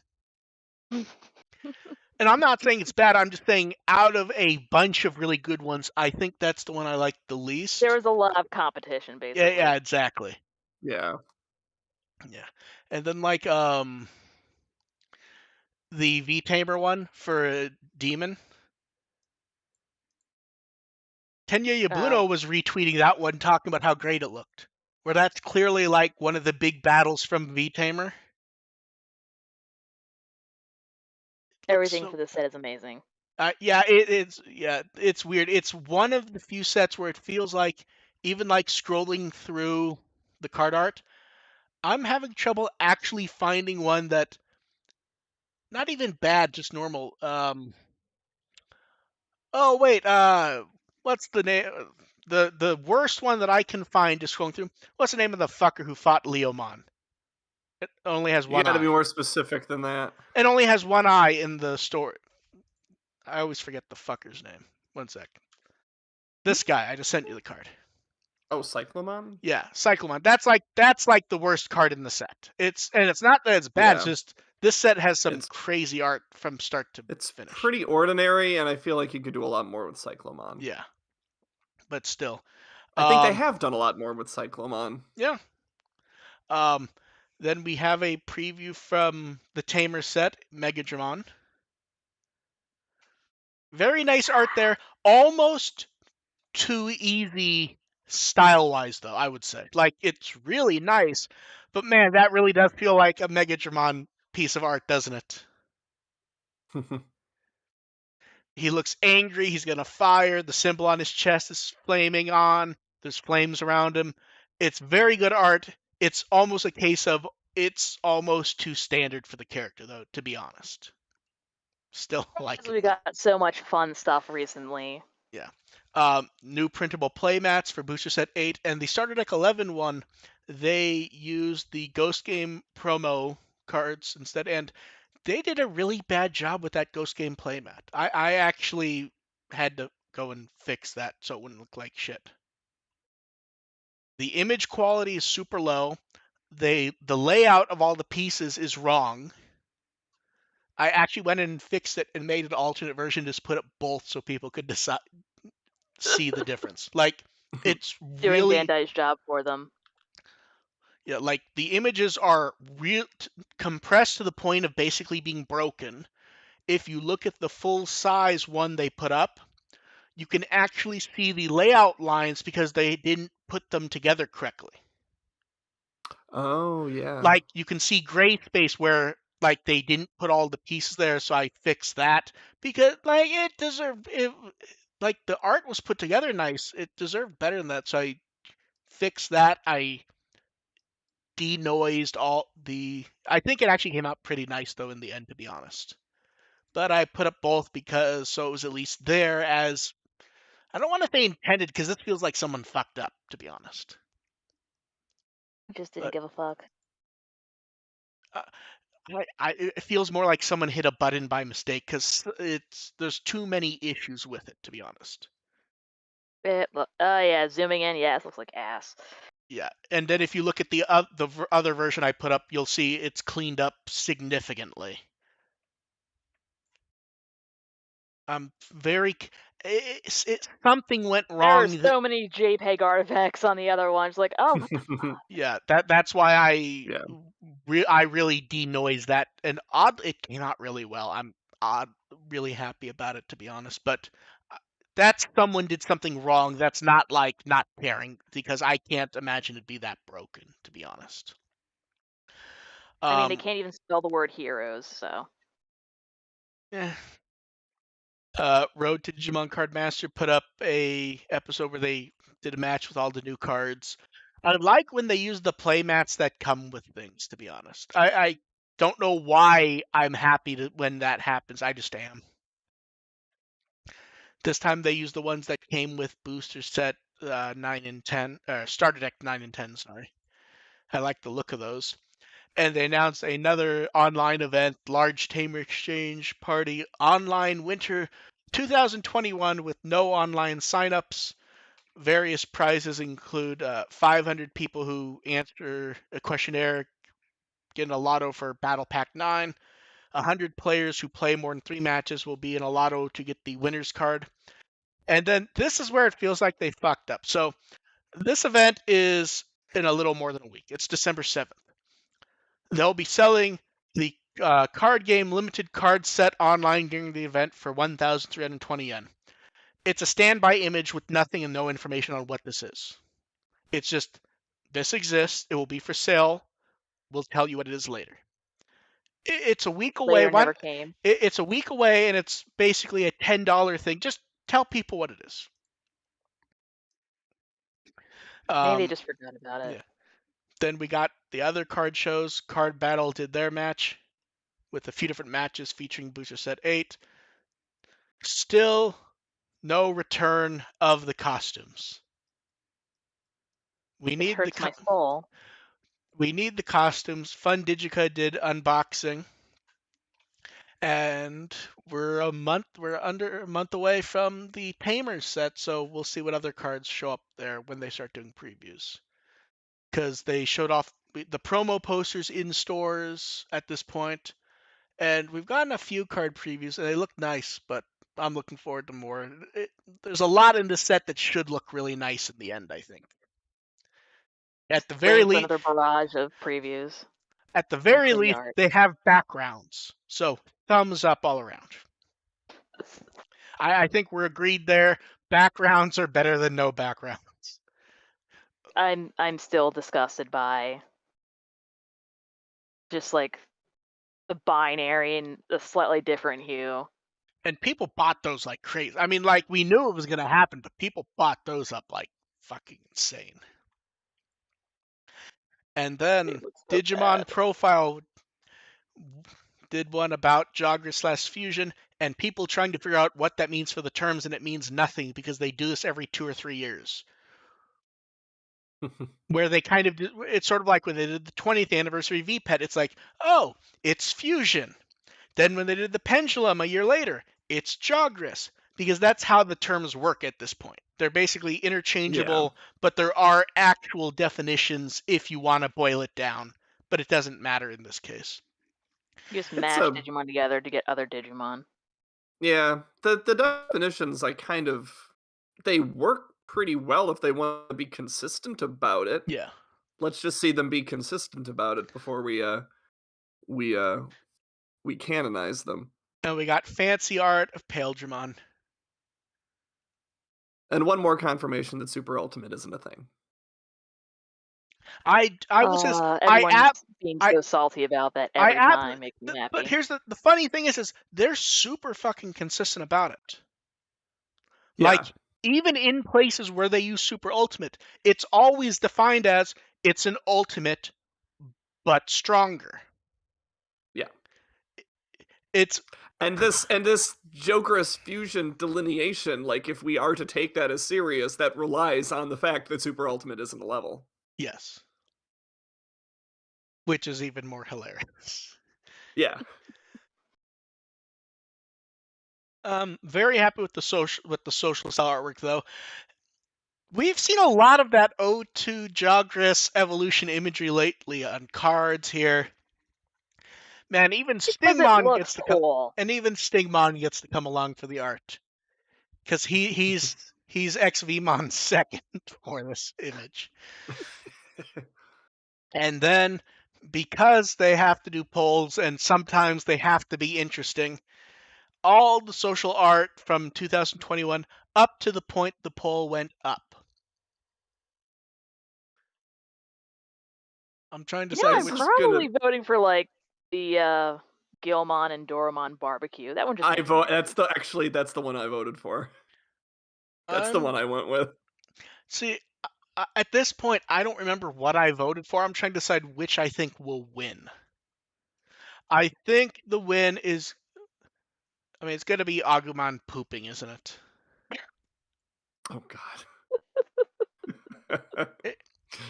And I'm not saying it's bad. I'm just saying out of a bunch of really good ones, I think that's the one I like the There least. was a lot of competition, Yeah, basically. exactly. Yeah. Yeah. And then like the V Tamer one for Demon. Tenya Oh, Yabuno was retweeting that one talking about how great it looked. Where that's clearly like one of the big battles from V Tamer. Looks everything so for the set is amazing. it's weird. It's one of the few sets where it feels like even like scrolling through the card art, I'm having trouble actually finding one that not even bad, just normal. Oh wait, what's the name? The worst one that I can find just scrolling through. What's the name of the fucker who fought Leomon? It only has You one got to be eye. more specific than that. It only has one eye in the story. I always forget the fucker's name. One sec. This guy. I just sent you the card. Oh, Cyclomon? Yeah, Cyclomon. That's like the worst card in the set. It's not that it's bad. It's Yeah. just this set has some It's crazy art from start to it's finish. pretty ordinary, and I feel like you could do a lot more with Cyclomon. Yeah, but still. I think they Um, have done a lot more with Cyclomon. yeah. Um, then we have a preview from the Tamer set, Megadramon. Very nice art there. Almost too easy style-wise, though, I would say. Like, it's really nice, but man, that really does feel like a Megadramon piece of art, doesn't it? He looks angry. He's going to fire. The symbol on his chest is flaming on. There's flames around him. It's very good art. It's almost a case of it's almost too standard for the character, though, to be honest. Still like Because it, we though. got so much fun stuff recently. Yeah. New printable playmats for Booster Set 8 and the Starter Deck 11 one. They used the Ghost Game promo cards instead, and they did a really bad job with that Ghost Game playmat. I actually had to go and fix that so it wouldn't look like shit. The image quality is super low. The layout of all the pieces is wrong. I actually went in and fixed it and made an alternate version, just put up both so people could decide see the difference. Like it's Doing really Bandai's job for them. yeah, like the images are real compressed to the point of basically being broken. If you look at the full size one they put up, you can actually see the layout lines because they didn't put them together correctly. Oh yeah. Like you can see gray space where like they didn't put all the pieces there, so I fixed that because like it deserved it. Like the art was put together nice, it deserved better than that, so I fixed that. I denoised all the. I think it actually came out pretty nice though in the end, to be honest. But I put up both because so it was at least there as I don't want to say intended because this feels like someone fucked up, to be honest. Just didn't But give a fuck. uh, it feels more like someone hit a button by mistake because there's too many issues with it, to be honest. Yeah, zooming in, yes, looks like ass. Yeah, and then if you look at the other version I put up, you'll see it's cleaned up significantly. I'm very. Something went There are wrong. so many JPEG artifacts on the other ones. Like, oh, what the fuck? Yeah, that's why Yeah. I really denoise that. And odd, it came out really well. I'm really happy about it, to be honest. But that's someone did something wrong. That's not like not caring, because I can't imagine it'd be that broken, to be honest. I mean, they Um, can't even spell the word heroes, so. eh. Road to Digimon Card Master put up a episode where they did a match with all the new cards. I like when they use the play mats that come with things, to be honest. I don't know why I'm happy when that happens. I just am. This time they used the ones that came with booster set 9 and 10, starter deck 9 and 10, sorry. I like the look of those. And they announced another online event, Large Tamer Exchange Party Online Winter 2021, with no online signups. Various prizes include 500 people who answer a questionnaire getting a lotto for Battle Pack 9. 100 players who play more than 3 matches will be in a lotto to get the winner's card. And then this is where it feels like they fucked up. So this event is in a little more than a week. It's December 7th. They'll be selling the card game limited card set online during the event for 1,320 yen. It's a standby image with nothing and no information on what this is. It's just, this exists. It will be for sale. We'll tell you what it is later. It's a week away. Later never came. It's a week away, and it's basically a $10 thing. Just tell people what it is. Maybe they just forgot about it. Yeah. Then we got the other card shows. Card Battle did their match with a few different matches featuring Booster Set 8. Still no return of the costumes. We It need hurts my soul. we need the costumes. Fun Digica did unboxing. And we're under a month away from the Tamers set, so we'll see what other cards show up there when they start doing previews. Because they showed off the promo posters in stores at this point, and we've gotten a few card previews, and they look nice, but I'm looking forward to more. There's a lot in this set that should look really nice in the end, I think. At the very Waiting for least, another barrage of previews and pretty art. they have backgrounds. So thumbs up all around. I think we're agreed there. Backgrounds are better than no backgrounds. I'm still disgusted by just like the binary and a slightly different hue. And people bought those like crazy. I mean, like, we knew it was going to happen, but people bought those up like fucking insane. And then So Digimon bad. Profile did one about Jogger/Fusion, and people trying to figure out what that means for the terms, and it means nothing because they do this every 2 or 3 years. Where they kind of, it's sort of like when they did the 20th anniversary VPET, it's like, oh, it's Fusion. Then when they did the Pendulum a year later, it's Jogris, because that's how the terms work at this point. They're basically interchangeable, but there are actual definitions if you want to boil it down, but it doesn't matter in this case. You just mash Digimon together to get other Digimon. Yeah, the definitions they work pretty well if they want to be consistent about it. Yeah. Let's just see them be consistent about it before we canonize them. And we got fancy art of Paledramon. And one more confirmation that Super Ultimate isn't a thing. I was just everyone's being so salty about that every time, makes me happy. But here's the funny thing is they're super fucking consistent about it. Yeah. Like, even in places where they use Super Ultimate, it's always defined as it's an ultimate, but stronger. Yeah. And this Jokerous Fusion delineation, like, if we are to take that as serious, that relies on the fact that Super Ultimate isn't a level. Yes. Which is even more hilarious. Yeah. Very happy with the social style artwork, though. We've seen a lot of that O2 Jogris evolution imagery lately on cards here. Man, even Because it Stingmon looks gets to come, cool. and even Stingmon gets to come along for the art, because he's XVmon's second for this image. And then, because they have to do polls and sometimes they have to be interesting, all the social art from 2021 up to the point the poll went up. I'm trying to You know, decide I'm This which. is gonna. probably voting for like the Gilmon and Doramon barbecue. That one just I makes vote. me happy. That's the one I voted for. That's the I'm one I went with. see. At this point, I don't remember what I voted for. I'm trying to decide which I think will win. I think the win is. I mean, it's going to be Agumon pooping, isn't it? Oh God.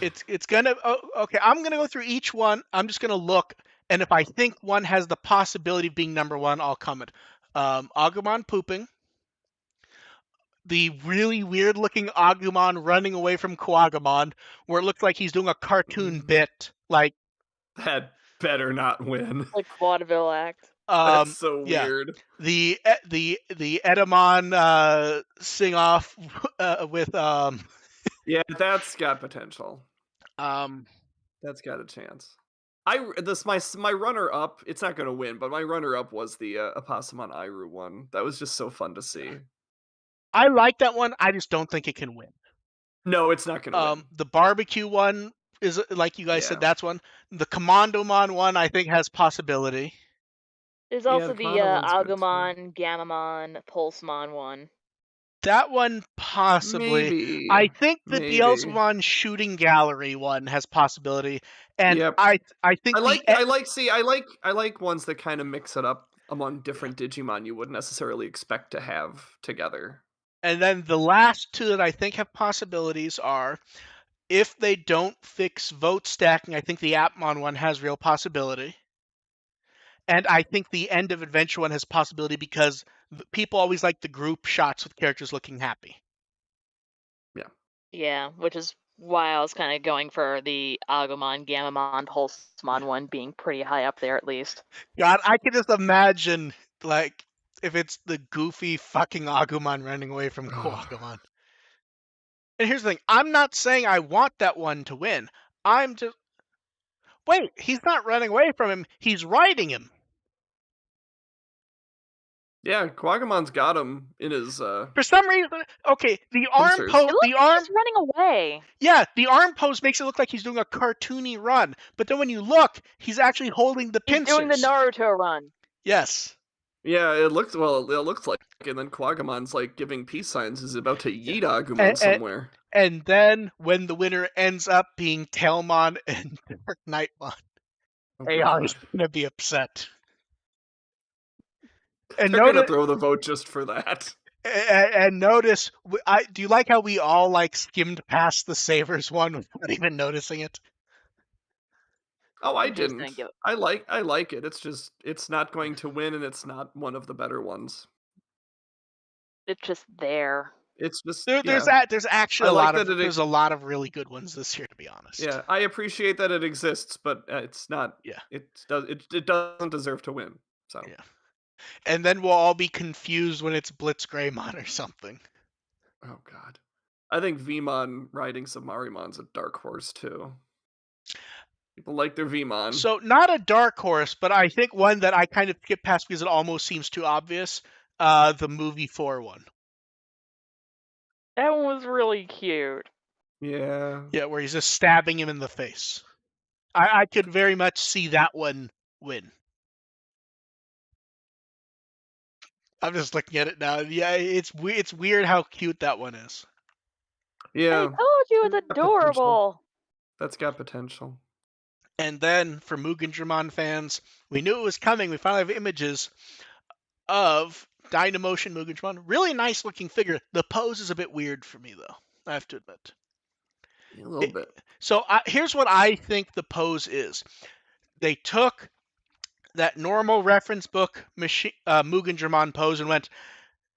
It's gonna. Oh, okay, I'm gonna go through each one. I'm just gonna look, and if I think one has the possibility of being number one, I'll comment. Agumon pooping. The really weird looking Agumon running away from Kuagamon, where it looks like he's doing a cartoon bit. Like, That better not win. Like vaudeville act. That's so yeah, weird. the Edamon sing off with Yeah, that's got potential. um That's got a chance. My runner up. It's not going to win, but my runner up was the Opossumon Iru one. That was just so fun to see. I like that one. I just don't think it can win. No, it's not going to win. The barbecue one is like you guys said. Yeah. That's one. The Commandomon one I think has possibility. There's Yeah, also the the Commando one's good too. Agumon, Gamamon, Pulsemon one. That one possibly. Maybe. I think the Maybe. Beelzebubon shooting gallery one has possibility, and Yep. I think I like ones that kind of mix it up among different Digimon you wouldn't necessarily expect to have together. and then the last two that I think have possibilities are, if they don't fix vote stacking, I think the Appmon one has real possibility. And I think the end of adventure one has possibility because people always like the group shots with characters looking happy. Yeah, which is why I was kind of going for the Agumon, Gamamon, Pulsemon one being pretty high up there at least. God, I can just imagine, like, if it's the goofy fucking Agumon running away from Kuwagamon. And here's the thing, I'm not saying I want that one to win. I'm just... Wait, he's not running away from him, he's riding him. Yeah, Quagamon's got him in his For some reason, okay, the arm pincers. pose, It looks like he's running away. yeah, the arm pose makes it look like he's doing a cartoony run. But then when you look, he's actually holding the He's pincers. doing the Naruto run. Yes. Yeah, it looks like, and then Quagamon's like giving peace signs, is about to yeet Agumon somewhere. And then when the winner ends up being Tailmon and Dark Knightmon, AR is gonna be upset. And They're gonna throw the vote just for that. And notice, do you like how we all like skimmed past the Savers one without even noticing it? Oh, I I'm just didn't. gonna I like it. It's just it's not going to win, and it's not one of the better ones. It's just there. It's just There's actually I like there's a lot of really good ones this year, to be honest. Yeah, I appreciate that it exists, but it's not. Yeah. It doesn't deserve to win. So yeah. And then we'll all be confused when it's Blitzgraymon or something. Oh God, I think Vmon riding Samarimon's a dark horse too. People like their Vmon. So not a dark horse, but I think one that I kind of skip past because it almost seems too obvious. The movie 4 one. That one was really cute. Yeah. Yeah, where he's just stabbing him in the face. I could very much see that one win. I'm just looking at it now. Yeah, it's weird how cute that one is. Yeah. I told you it's adorable. That's got potential. And then for Mugen fans, we knew it was coming. We finally have images of Dynamotion Mugen. Really nice looking figure. The pose is a bit weird for me though, I have to admit. A little bit. So here's what I think the pose is. They took that normal reference book Mugen pose and went,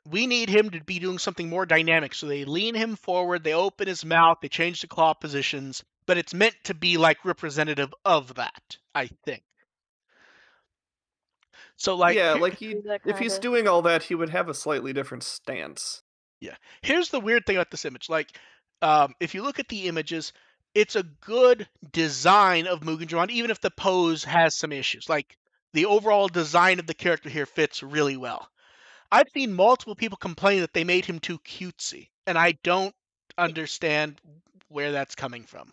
we need him to be doing something more dynamic. So they lean him forward, they open his mouth, they change the claw positions, but it's meant to be like representative of that, I think. So like, Yeah, like Do that if he's kinda. doing all that, he would have a slightly different stance. yeah. Here's the weird thing about this image. Like, if you look at the images, it's a good design of Mugen Train, even if the pose has some issues. Like, the overall design of the character here fits really well. I've seen multiple people complain that they made him too cutesy, and I don't understand where that's coming from.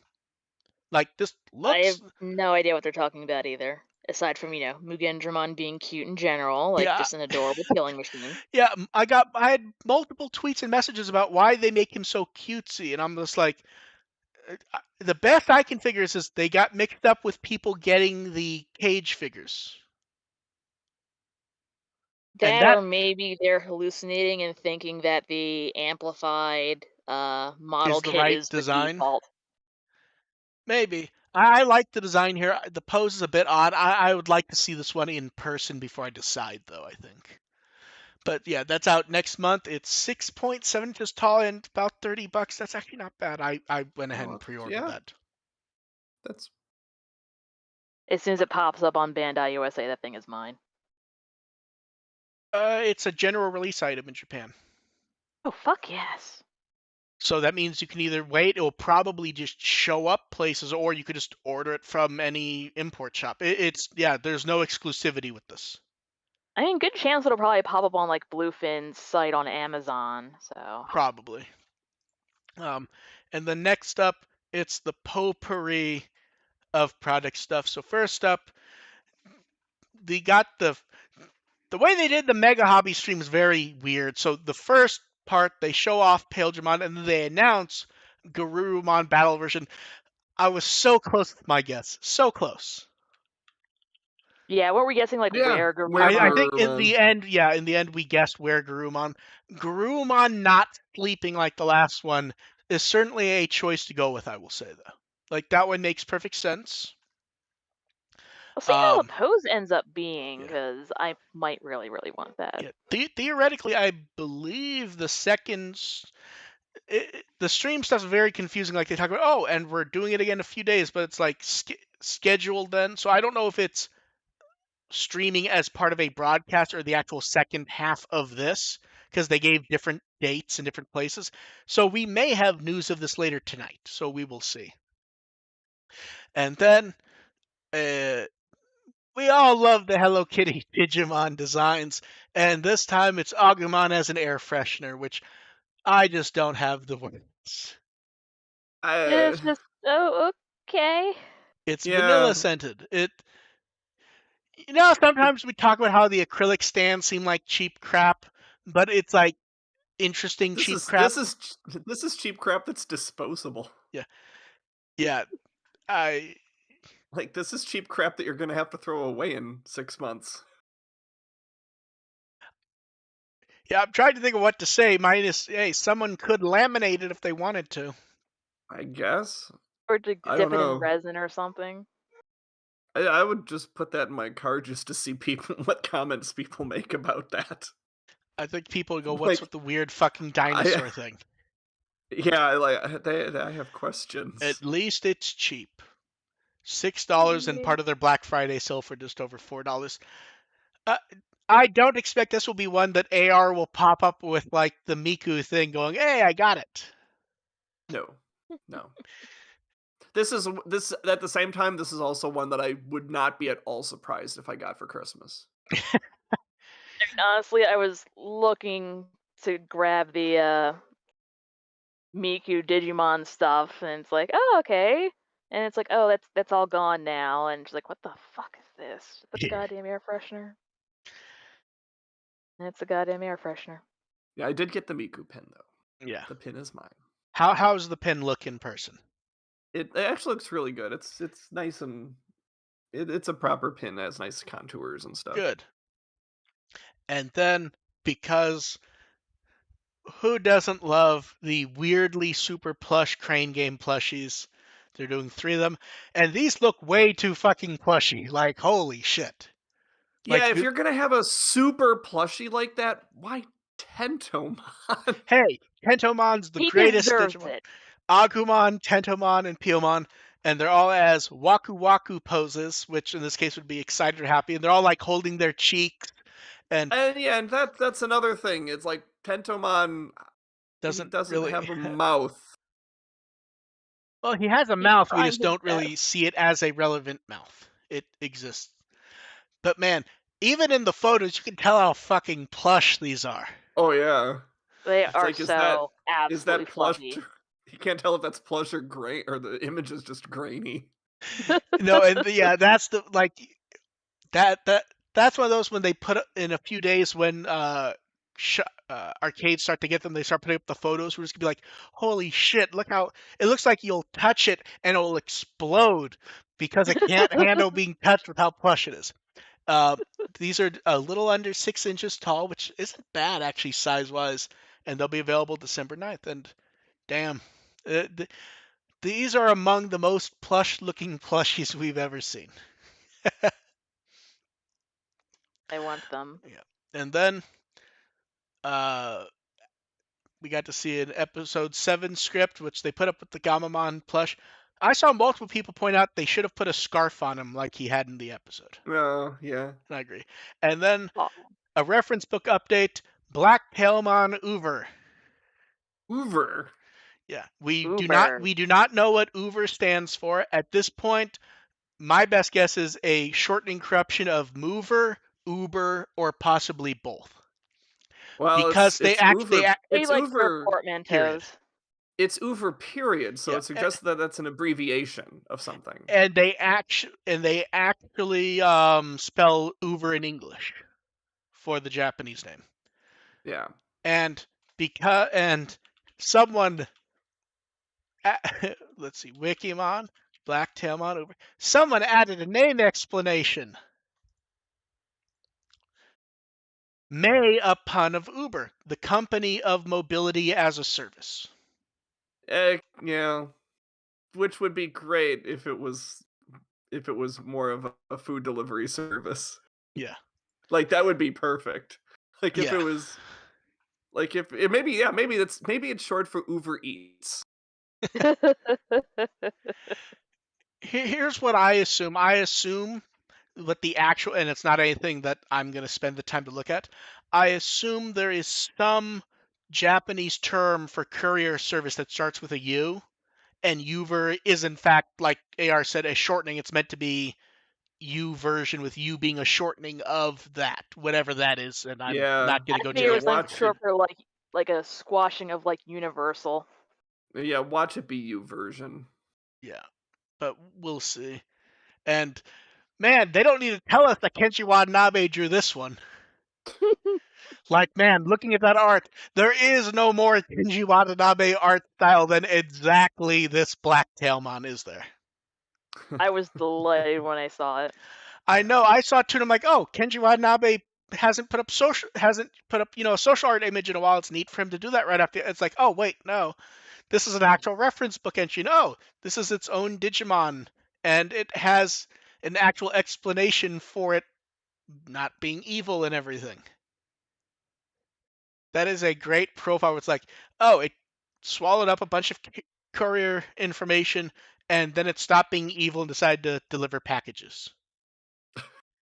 Like, this I looks, have no idea what they're talking about either. Aside from, Mugendramon being cute in general, like yeah, just an adorable killing machine. yeah. I had multiple tweets and messages about why they make him so cutesy, and I'm just like, the best I can figure is they got mixed up with people getting the cage figures, and That that or maybe they're hallucinating and thinking that the amplified model is the kit right is the design. default. Maybe. I like the design here. The pose is a bit odd. I would like to see this one in person before I decide, though, I think. But yeah, that's out next month. It's 6.7 inches tall and about $30. That's actually not bad. I went ahead and Oh, pre-ordered yeah, that. that's As soon as it pops up on Bandai USA, that thing is mine. It's a general release item in Japan. Oh fuck yes. So that means you can either wait, it will probably just show up places, or you could just order it from any import shop. Yeah, there's no exclusivity with this. I mean, good chance it'll probably pop up on like Bluefin's site on Amazon. So Probably. Um, and then next up, it's the potpourri of product stuff. So first up, they got the way they did the Mega Hobby stream is very weird. So the first part, they show off Paildramon, and then they announce Garurumon Battle Version. I was so close with my guess. So close. yeah, what were we guessing? Like yeah. where Where I Garurumon? think in Garurumon? the end, yeah, in the end we guessed where Garurumon. Garurumon not sleeping like the last one is certainly a choice to go with, I will say, though. Like, that one makes perfect sense. We'll see how the Um, pose ends up being, yeah. because I might really, really want that. Yeah. Theoretically, I believe the the stream stuff's very confusing. Like, they talk about, oh, and we're doing it again in a few days, but it's like scheduled then. So I don't know if it's streaming as part of a broadcast or the actual second half of this, because they gave different dates in different places. So we may have news of this later tonight. So we will see. And then we all love the Hello Kitty Digimon designs, and this time it's Agumon as an air freshener, which I just don't have the words. Uh, It's just okay. It's vanilla yeah. scented. Sometimes we talk about how the acrylic stands seem like cheap crap, but it's like interesting This cheap is crap. this is this is cheap crap that's disposable. Yeah, yeah. I Like this is cheap crap that you're gonna have to throw away in 6 months. yeah. I'm trying to think of what to say. Minus, hey, someone could laminate it if they wanted to. I guess. Or to I don't dip it in know. resin or something. I would just put that in my car just to see people what comments people make about that. I think people would go, "What's Like with the weird fucking I dinosaur thing?" yeah, like I have questions. At least it's cheap. $6 and Yeah. part of their Black Friday sale for just over $4. Uh, I don't expect this will be one that AR will pop up with like the Miku thing going, "Hey, I got it." No. No. This at the same time, this is also one that I would not be at all surprised if I got for Christmas. Honestly, I was looking to grab the Miku Digimon stuff, and it's like, oh, okay. And it's like, oh, that's all gone now. And she's like, what the fuck is this? The Yeah. goddamn air freshener. And it's a goddamn air freshener. Yeah, I did get the Miku pin though. Yeah. The pin is mine. How's the pin look in person? It actually looks really good. It's nice and it's a proper pin that has nice contours and stuff. Good. And then, because who doesn't love the weirdly super plush Crane Game plushies? They're doing 3 of them, and these look way too fucking plushy. Like, holy shit. Yeah, Like, if you're gonna have a super plushie like that, why Tentomon? hey, Tentomon's the He greatest deserves Digimon. it. Agumon, Tentomon, and Piomon. and they're all as waku waku poses, which in this case would be excited or happy, and they're all like holding their cheeks and And that's another thing. It's like Tentomon, he doesn't doesn't really. have a mouth. Well, he has a He's mouth. We trying just his don't really best. see it as a relevant mouth. It exists. But man, even in the photos, you can tell how fucking plush these are. Oh yeah. They It's are like so is absolutely that plush? fluffy. You can't tell if that's plush or grain, or the image is just grainy. No, and yeah, that's the like that's one of those when they put in a few days when arcades start to get them, they start putting up the photos. We're just gonna be like, holy shit! Look how it looks like you'll touch it and it'll explode because it can't handle being touched with how plush it is. Uh, these are a little under 6 inches tall, which isn't bad actually size wise, and they'll be available December 9th. And damn, these are among the most plush looking plushies we've ever seen. I want them. Yeah. And then uh, we got to see an episode 7 script, which they put up with the Gamamon plush. I saw multiple people point out they should have put a scarf on him like he had in the episode. Oh yeah. And I agree. And then Oh, a reference book update: Black Tailmon Uber. Uber. Yeah, Uber. we do not know what Uber stands for at this point. My best guess is a shortening corruption of mover, Uber, or possibly both. Well, Because they act They It's like their Uber. period. portmanteaus. It's Uber. Period. So Yeah, it suggests that that's an abbreviation of something. and they actually spell Uber in English for the Japanese name. Yeah. And someone let's see, Wikimon, Blacktailmon, Uber. Someone added a name explanation. May a pun of Uber, the company of mobility as a service. Yeah. Which would be great if it was more of a food delivery service. Yeah. Like that would be perfect. Like if Yeah. it was like if it maybe it's short for Uber Eats. Here's what I assume. I assume what the actual, and it's not anything that I'm going to spend the time to look at. I assume there is some Japanese term for courier service that starts with a U, and Uber is in fact, like AR said, a shortening. It's meant to be U version with U being a shortening of that, whatever that is, and I'm Yeah. not going to I go think it dig Yeah, was into like it. short for like a squashing of like Universal. Yeah, watch it be you version. Yeah, but we'll see. And man, they don't need to tell us that Kenshi Watanabe drew this one. Like, man, looking at that art, there is no more Kenji Watanabe art style than exactly this Black Tailmon, is there? I was delighted when I saw it. I know. I saw it too, and I'm like, oh, Kenji Watanabe hasn't put up a social art image in a while. It's neat for him to do that right after. It's like, oh wait, no, this is an actual reference book entry. No, this is its own Digimon, and it has an actual explanation for it not being evil and everything. That is a great profile. Where it's like, oh, it swallowed up a bunch of courier information, and then it stopped being evil and decided to deliver packages.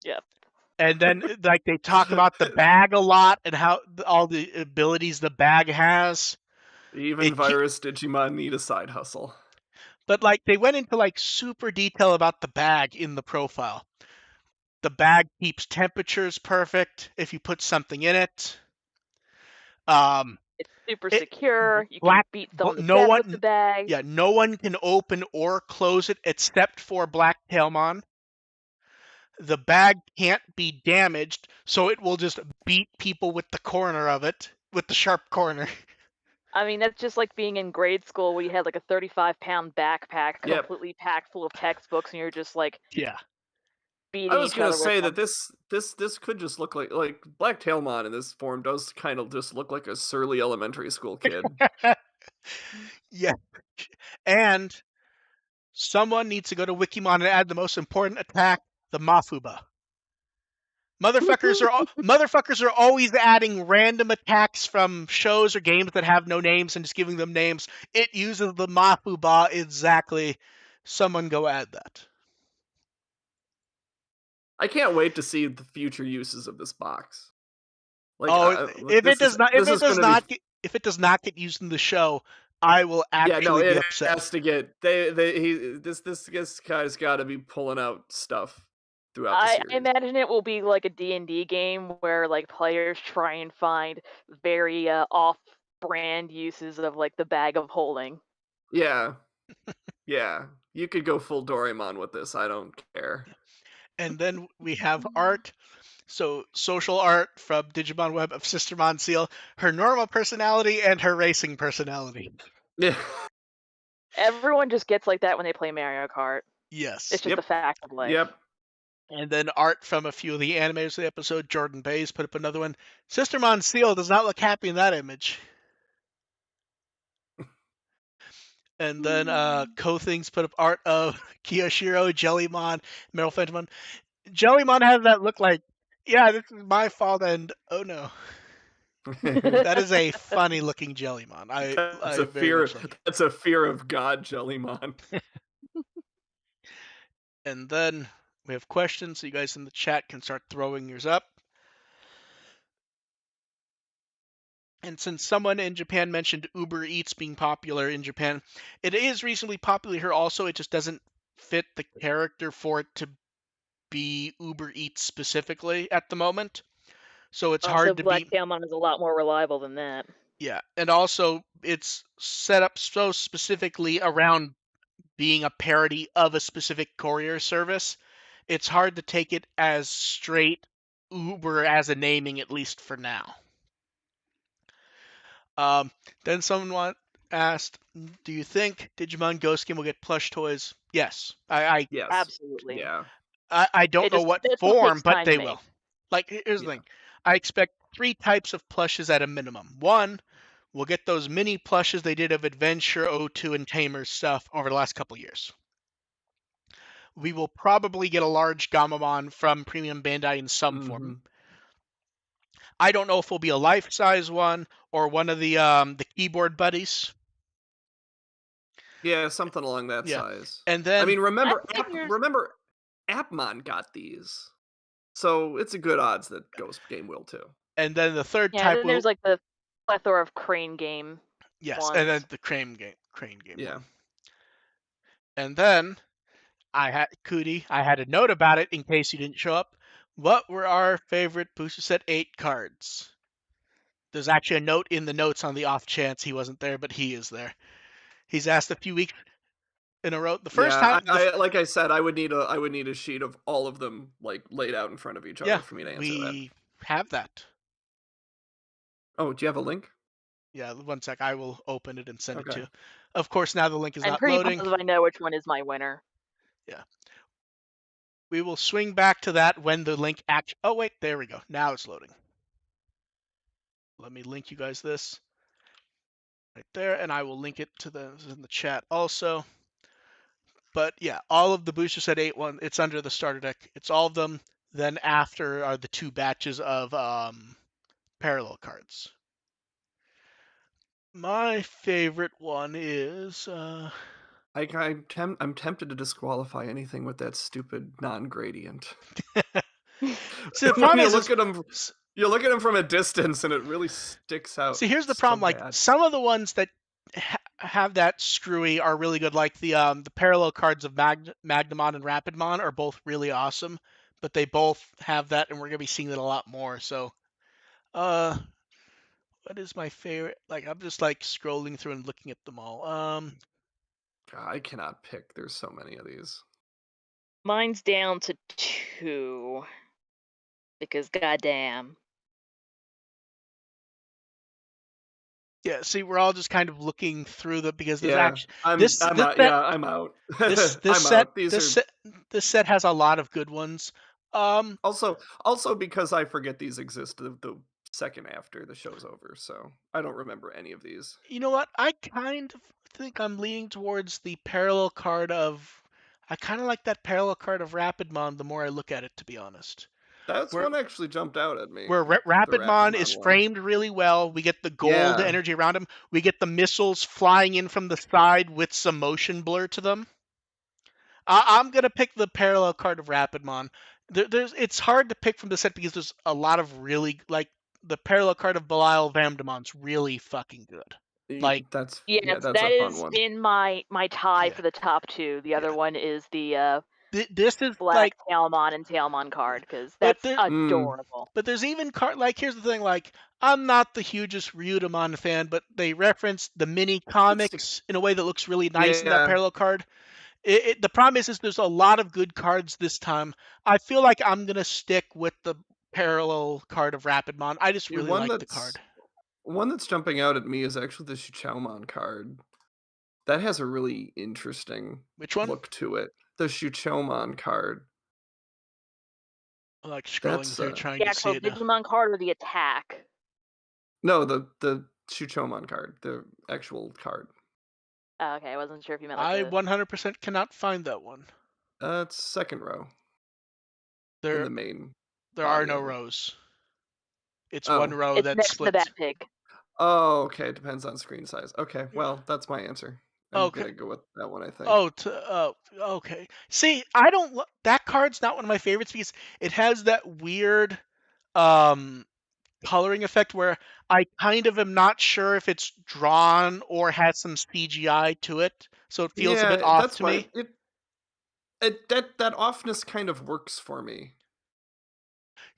Yep. And then, like, they talk about the bag a lot and how all the abilities the bag has. Even virus Digimon need a side hustle. But like, they went into like super detail about the bag in the profile. The bag keeps temperatures perfect if you put something in it. It's super It secure. You can black beat someone to no death one with the bag. yeah, no one can open or close it except for Black Tailmon. The bag can't be damaged, so it will just beat people with the corner of it, with the sharp corner. I mean, that's just like being in grade school where you had like a 35-pound backpack Yep. completely packed full of textbooks, and you're just like Yeah. beating I was each gonna other with say them. that this could just look like Black Tailmon in this form does kind of just look like a surly elementary school kid. Yeah. And someone needs to go to Wikimon and add the most important attack, the Mafuba. Motherfuckers are always adding random attacks from shows or games that have no names and just giving them names. It uses the Mafuba exactly Someone go add that. I can't wait to see the future uses of this box. Like, Oh, if it does not, this is going to be if it does not get used in the show, I will yeah, no, actually be it upset. has to get this guy's got to be pulling out stuff throughout the I series. imagine it will be like a D&D game where like players try and find very off-brand uses of like the bag of holding. Yeah. Yeah. You could go full Doraemon with this. I don't care. And then we have art. So social art from Digimon Web of Sistermon Ciel, her normal personality and her racing personality. Yeah. Everyone just gets like that when they play Mario Kart. Yes. It's just a fact of life. Yep. And then art from a few of the animators of the episode. Jordan Bays put up another one. Sistermon Ciel does not look happy in that image. And then Co-Things put up art of Kiyoshiro, Jellymon, Meryl Fentimon. Jellymon has that look like, yeah, this is my fault, and oh no. That is a funny looking Jellymon. That's I a very fear. much like it. That's a fear of God, Jellymon. And then we have questions, so you guys in the chat can start throwing yours up. And since someone in Japan mentioned Uber Eats being popular in Japan, it is reasonably popular here also. It just doesn't fit the character for it to be Uber Eats specifically at the moment. So it's hard to Black be. Tailmon is a lot more reliable than that. Yeah, and also it's set up so specifically around being a parody of a specific courier service. It's hard to take it as straight Uber as a naming, at least for now. Then someone asked, "Do you think Digimon Ghost Game will get plush toys?" Yes, Yes. Absolutely. Yeah. I don't know what It form, takes but time they to will. make. Like, here's the Yeah. thing: I expect 3 types of plushes at a minimum. One, we'll get those mini plushes they did of Adventure, O2, and Tamer stuff over the last couple years. We will probably get a large Gamamon from Premium Bandai in some form. I don't know if it'll be a life-size one or one of the keyboard buddies. Yeah, something along that Yeah, size. and I then mean, I figure remember Appmon got these. So it's a good odds that Ghost Game will too. and then the third yeah, type then will there's like the plethora of Crane Game yes, and then ones. the crane game Yeah. one. And then I had a note about it in case you didn't show up. What were our favorite booster set 8 cards? There's actually a note in the notes on the off chance he wasn't there, but he is there. He's asked a few weeks in a row. The first Yeah, time, I like I said, I would need a sheet of all of them like laid out in front of each other yeah, for me to answer that. we have that. Oh, do you have a link? Yeah, one sec. I will open it and send it to Okay. you. Of course, now the link is I'm not pretty loading. positive I know which one is my winner. Yeah. We will swing back to that when the link actually. Oh, wait, there we go. Now it's loading. Let me link you guys this right there, and I will link it to the in the chat also. But yeah, all of the booster set 8-1, it's under the starter deck. It's all of them. Then after are the 2 batches of parallel cards. My favorite one is I'm tempted to disqualify anything with that stupid non-gradient. See, the When problem you is, look at them, you look at them from a distance, and it really sticks out. see, here's the so problem. Like bad. some of the ones that have that screwy are really good. Like the parallel cards of Magnamon and Rapidmon are both really awesome, but they both have that, and we're gonna be seeing that a lot more. So, what is my favorite? Like I'm just like scrolling through and looking at them all. God, I cannot pick. There's so many of these. Mine's down to 2 because goddamn. Yeah, see, we're all just kind of looking through the because there's Yeah, actually I'm this out. set Yeah, I'm out. this I'm set out. These this are set this set has a lot of good ones. also because I forget these exist the second after the show's over, so I don't remember any of these. You know what? I kind of think I'm leaning towards the parallel card of. I kind of like that parallel card of Rapidmon the more I look at it, to be honest. That's Where one actually jumped out at me. where The Rapidmon is Rapidmon one. framed really well. We get the gold Yeah. energy around him. We get the missiles flying in from the side with some motion blur to them. I'm gonna pick the parallel card of Rapidmon. It's hard to pick from the set because there's a lot of really like the parallel card of Belial Vamdamon's really fucking good. Like, Yes, That's that a fun is one. in my tie yeah, for the top two. The other yeah. one is the This is Black like, Tailmon and Tailmon card because but that's there, Mm. adorable. but there's even card like here's the thing. Like, I'm not the hugest Ryudamon fan, but they reference the mini It's comics in a way that looks really nice in that yeah. parallel card. The problem is there's a lot of good cards this time. I feel like I'm gonna stick with the parallel card of Rapidmon. I just Yeah, really like the card. one that's jumping out at me is actually the Shuchaomon card. That has a really interesting Which one? look to it. The Shuchaomon card. I'm like scrolling That's through trying The to see actual it now. Digimon card or the attack? no, the Shuchomon card, the actual card. Oh, okay, I wasn't sure if you meant like I the. 100% cannot find that one. It's second row in There the main there are body no of it. rows. It's one Oh. row It's that next to the splits. Bat Pig. Oh, okay. It depends on screen size. Okay, Yeah. well, that's my answer. I'm Okay. gonna go with that one, I think. Oh, okay. See, I don't that card's not one of my favorites because it has that weird um coloring effect where I kind of am not sure if it's drawn or has some CGI to it, so it feels a bit Yeah, off that's to why me. that offness kind of works for me.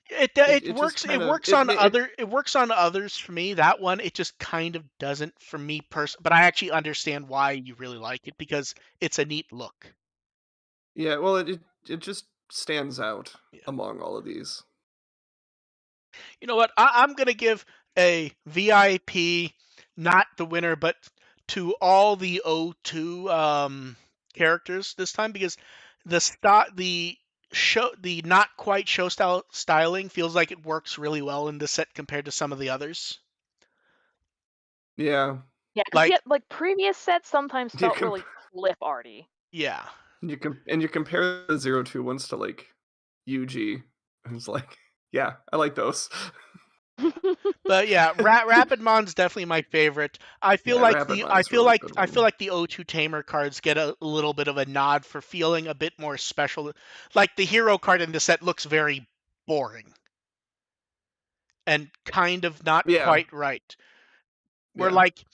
It It just works kind of it it works on others for me. That one it just kind of doesn't for me but I actually understand why you really like it because it's a neat look. yeah, well, it just stands out Yeah. among all of these. You know what? I'm gonna give a VIP, not the winner, but to all the O2 characters this time because the show the not quite show styling feels like it works really well in this set compared to some of the others. Yeah. Yeah, because Like, like previous sets sometimes You felt comp really clip arty. yeah. you compare the 02 ones to like UG. It's like, yeah, I like those. But yeah, Rapidmon's definitely my favorite. Yeah, Rapidmon is really good I feel one. like the O2 Tamer cards get a little bit of a nod for feeling a bit more special. Like the hero card in this set looks very boring and kind of not Yeah, quite right. Where yeah. like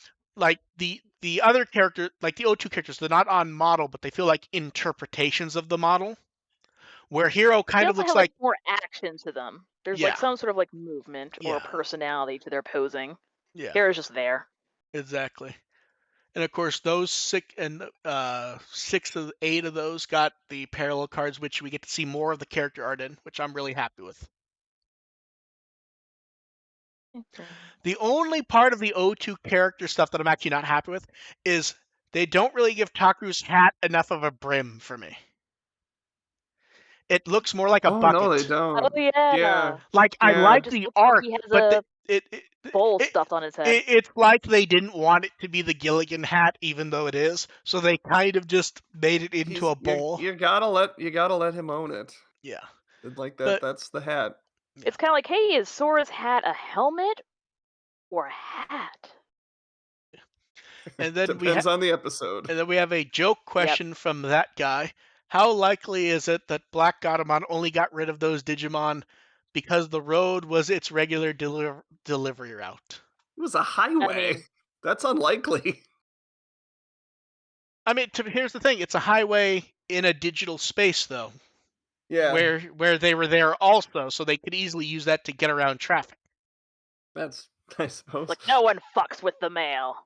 the other character, like the O2 characters, they're not on model, but they feel like interpretations of the model. Where hero They kind of also looks have like like, more action to them. There's like yeah, some sort of like movement or yeah, personality to their posing. yeah, Hero's just there. exactly. And of course, those six of 8 of those got the parallel cards, which we get to see more of the character art in, which I'm really happy with. The only part of the O2 character stuff that I'm actually not happy with is they don't really give Taku's hat enough of a brim for me. It looks more like a Oh no, they bucket. Oh don't. Yeah, yeah. Like, I yeah. It like just the looks like art, he has but a it, it, bowl it, stuffed on his head. it's like they didn't want it to be the Gilligan hat, even though it is. So they kind of just made it into He's a bowl. you gotta let him own it. Yeah, Like but that's the hat. yeah. It's kind of like, hey, is Sora's hat a helmet or a hat? And then we Depends on the episode. And then we have a joke Yep. question from that guy. How likely is it that Black Gatomon only got rid of those Digimon because the road was its regular delivery route? It was a I highway. mean, That's unlikely. I mean, here's the thing: it's a highway in a digital space, though, Yeah, where they were there also, so they could easily use that to get around traffic. that's I suppose. like no one fucks with the mail.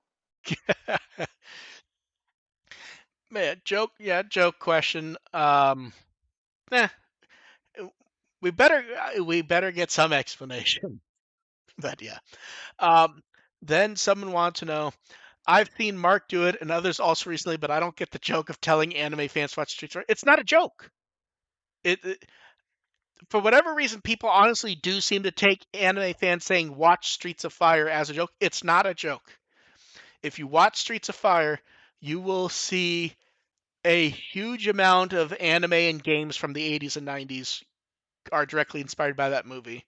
Man, joke question. Eh, we better get some explanation. But yeah. Um, then someone wants to know. I've seen Mark do it and others also recently, but I don't get the joke of telling anime fans to watch Streets of Fire. It's not a joke. It for whatever reason, people honestly do seem to take anime fans saying watch Streets of Fire as a joke. It's not a joke. If you watch Streets of Fire, you will see a huge amount of anime and games from the 80s and 90s are directly inspired by that movie.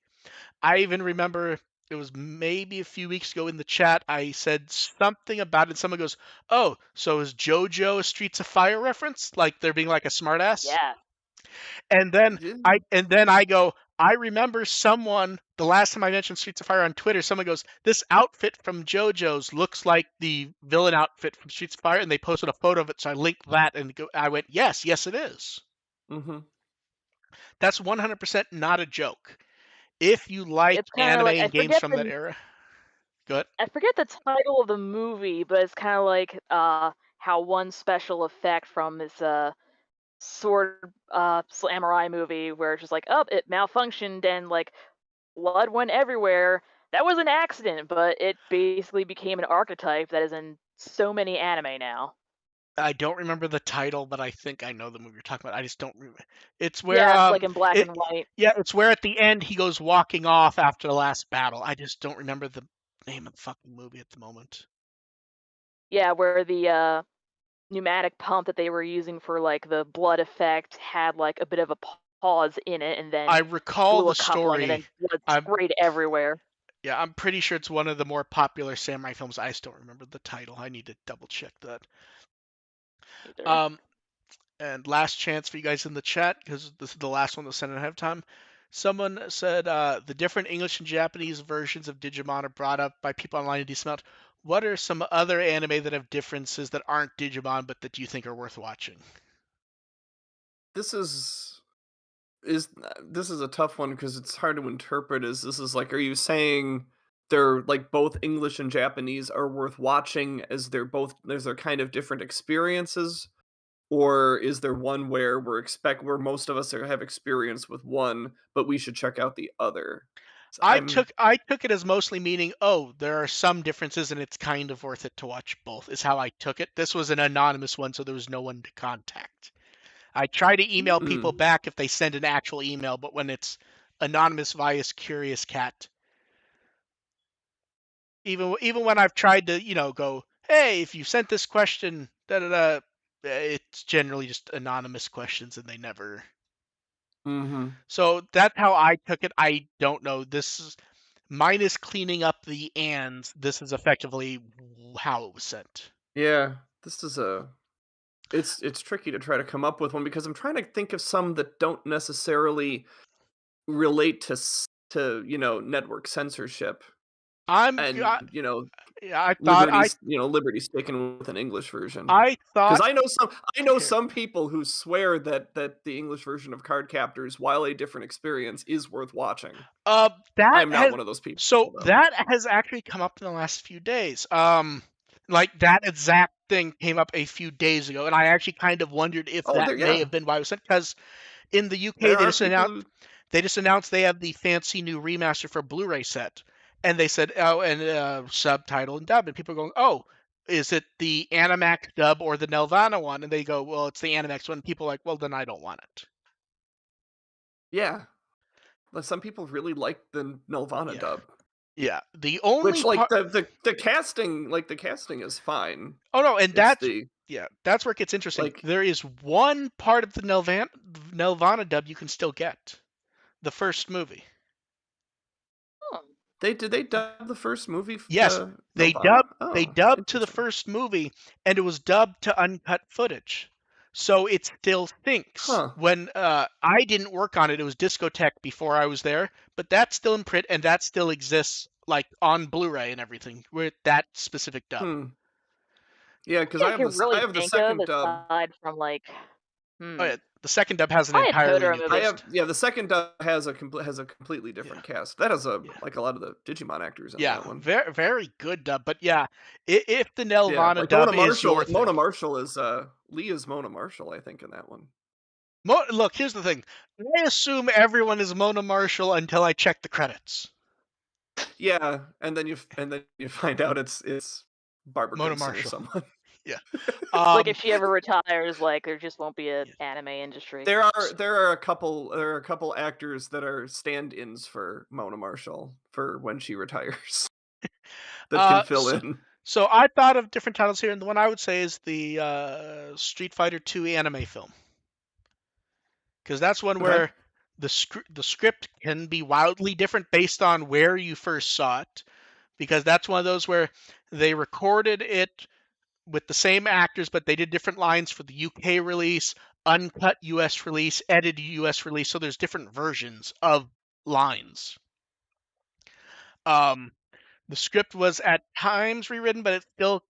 I even remember it was maybe a few weeks ago in the chat. I said something about it. Someone goes, "Oh, so is JoJo a Streets of Fire reference? Like they're being like a smartass?" Yeah. And then Yeah. I go, I remember someone the last time I mentioned Streets of Fire on Twitter. Someone goes, "This outfit from JoJo's looks like the villain outfit from Streets of Fire," and they posted a photo of it. So I linked that, and I went, "Yes, yes, it is." Mm-hmm. That's 100% not a joke. If you like It's kind of anime like and games from that era, good. I forget the title of the movie, but it's kind of like how one special effect from this sword samurai movie where it's just like, oh, it malfunctioned and like blood went everywhere. That was an accident, but it basically became an archetype that is in so many anime now. I don't remember the title, but I think I know the movie you're talking about. I just don't remember. It's where Yeah, it's like in black it and white. yeah, it's where at the end he goes walking off after the last battle. I just don't remember the name of the fucking movie at the moment. Yeah, where the pneumatic pump that they were using for like the blood effect had like a bit of a pause in it and I then recall blew the a coupling and story. then blood I'm sprayed everywhere. Yeah, I'm pretty sure it's one of the more popular samurai films. I just don't remember the title. I need to double check that. Either. Um, and last chance for you guys in the chat because this is the last one that sent ahead of time. Someone said the different English and Japanese versions of Digimon are brought up by people online in decent amount. What are some other anime that have differences that aren't Digimon but that you think are worth watching? This is this is a tough one because it's hard to interpret. This is like, are you saying they're like both English and Japanese are worth watching as they're kind of different experiences? Or is there one where where most of us have experience with one, but we should check out the other? So I took it as mostly meaning, oh, there are some differences and it's kind of worth it to watch both, is how I took it. This was an anonymous one, so there was no one to contact. I try to email people mm, back if they send an actual email, but when it's anonymous via Curious Cat, even when I've tried to, go, hey, if you sent this question, da da da, it's generally just anonymous questions and they never. mhm. So that's how I took it. I don't know. This is minus cleaning up the ands. This is effectively how it was sent. Yeah, this is a it's tricky to try to come up with one because I'm trying to think of some that don't necessarily relate to, network censorship I'm and, I, yeah, I thought Liberty sticking with an English version. I Because thought I know here. some people who swear that the English version of Card Captors, while a different experience, is worth watching. That I'm not has one of those people, so though. that has actually come up in the last few days. Like that exact thing came up a few days ago, and I actually kind of wondered if Oh, that there may yeah. have been why it was sent. Because in the UK, There are people who they just announced they have the fancy new remaster for Blu-ray set, and they said, oh, and subtitle and dub, and people are going, oh, is it the Animax dub or the Nelvana one? And they go, well, it's the Animax one. People are like, well, then I don't want it. yeah. But some people really like the Nelvana Yeah, dub, yeah. The only which, like, part. the casting is fine. Oh no, and It's the that's where it gets interesting. like, There is one part of the Nelvana dub you can still get. The first movie. Hmm. did they dub the first movie Yes, to they Nelvana? dubbed they Oh, dubbed to the interesting. first movie and it was dubbed to uncut footage. So it still thinks. Huh. When I didn't work on it, it was Discotheque before I was there, but that's still in print and that still exists like on Blu-ray and everything with that specific dub. Hmm. Yeah, because I can I really have the think of second dub. aside from like Oh yeah, hmm. the second dub has an Probably a entirely Totoro new movie. cast. The second dub has a completely Yeah. different cast. That has Yeah. a lot of the Digimon actors in Yeah, that one. very very good dub. But yeah, if the Yeah, Nelvana like dub is your Mona thing, Marshall is Leah's Mona Marshall, I think, in that one. Look, here's the thing. I assume everyone is Mona Marshall until I check the credits. Yeah, and then you find out it's Barbara Mona Cranston or Marshall. someone. Yeah. Like if she ever retires, like there just won't be an Yeah. anime industry. There are a couple actors that are stand-ins for Mona Marshall for when she retires that can fill So, in. so I thought of different titles here, and the one I would say is the Street Fighter 2 anime film, because that's one Okay. where the script can be wildly different based on where you first saw it, because that's one of those where they recorded it with the same actors, but they did different lines for the UK release, uncut US release, edited US release. So there's different versions of lines. The script was at times rewritten, but it's still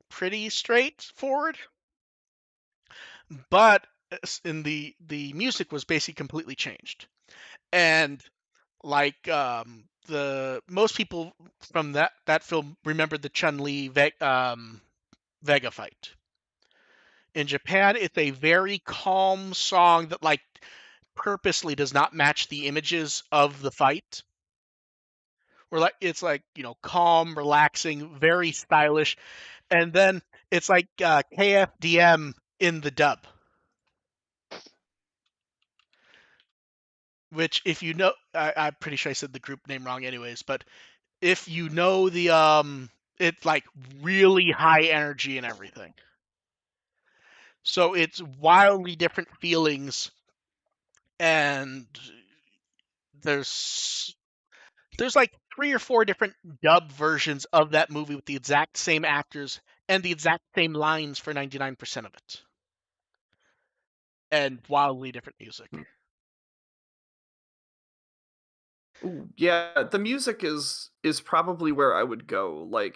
pretty straightforward. But in the music was basically completely changed, and like the most people from that film remember the Chun-Li Vega fight. In Japan, it's a very calm song that like purposely does not match the images of the fight. Or like it's like, calm, relaxing, very stylish, and then it's like KFDM in the dub, which if you know, I'm pretty sure I said the group name wrong anyways, but if you know it's like really high energy and everything. So it's wildly different feelings, and there's there's like 3 or 4 different dub versions of that movie with the exact same actors and the exact same lines for 99% of it, and wildly different music. Ooh, yeah, the music is probably where I would go. Like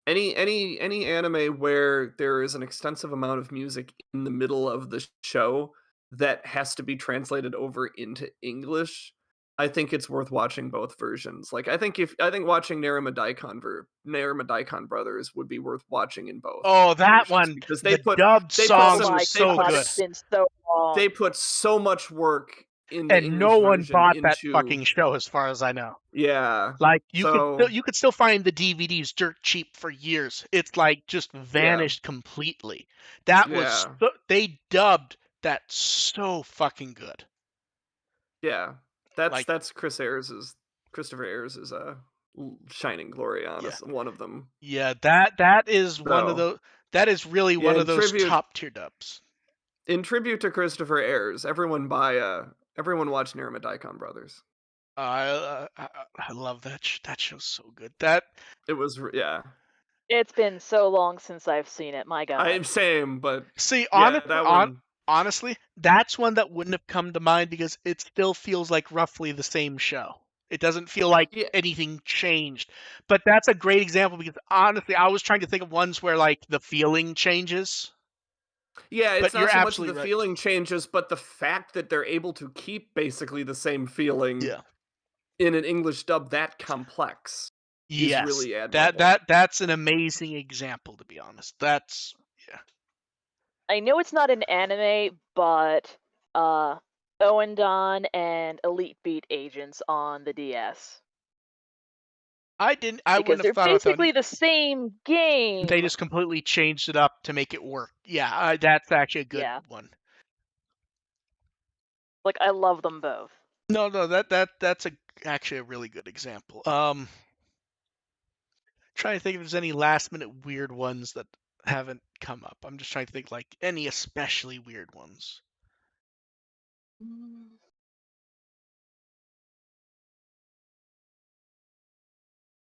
any anime where there is an extensive amount of music in the middle of the show that has to be translated over into English, I think it's worth watching both versions. Like I think watching Naruma Daikon Brothers would be worth watching in both Oh, that versions one, because the dubbed they put Oh songs some were my they so put god, good, it's been so they long. put so much work in the and no English one version bought that into fucking show, as far as I know. yeah. Like So you could still find the DVDs dirt cheap for years. It's like just yeah. vanished completely. That was Yeah. they dubbed that so fucking good. Yeah. Like, That's Christopher Ayers' shining glory, yeah, honest one of them. yeah. That is one of So those. That is really yeah, one of those top tier dubs. in tribute to Christopher Ayers, everyone watch Naruma Daikon Brothers. I love that. That show's so good. That It was yeah. It's been so long since I've seen it, my I'm god. same, but See, yeah, that one honestly, that's one that wouldn't have come to mind because it still feels like roughly the same show. It doesn't feel like yeah, anything changed. But that's a great example because honestly, I was trying to think of ones where like the feeling changes. yeah, it's But not you're so much that the absolutely right. feeling changes, but the fact that they're able to keep basically the same feeling Yeah. in an English dub that complex is Yes. really That admirable. that that's an amazing example, to be honest. That's yeah. I know it's not an anime, but uh Owen Don and Elite Beat Agents on the DS. I Because wouldn't have they're thought about that one. basically the same They game. just completely changed it up to make it work. Yeah, that's actually a good Yeah. one. Like I love them both. No, that's actually a really good example. Trying to think if there's any last minute weird ones that haven't come up. I'm just trying to think like any especially weird ones. Mm.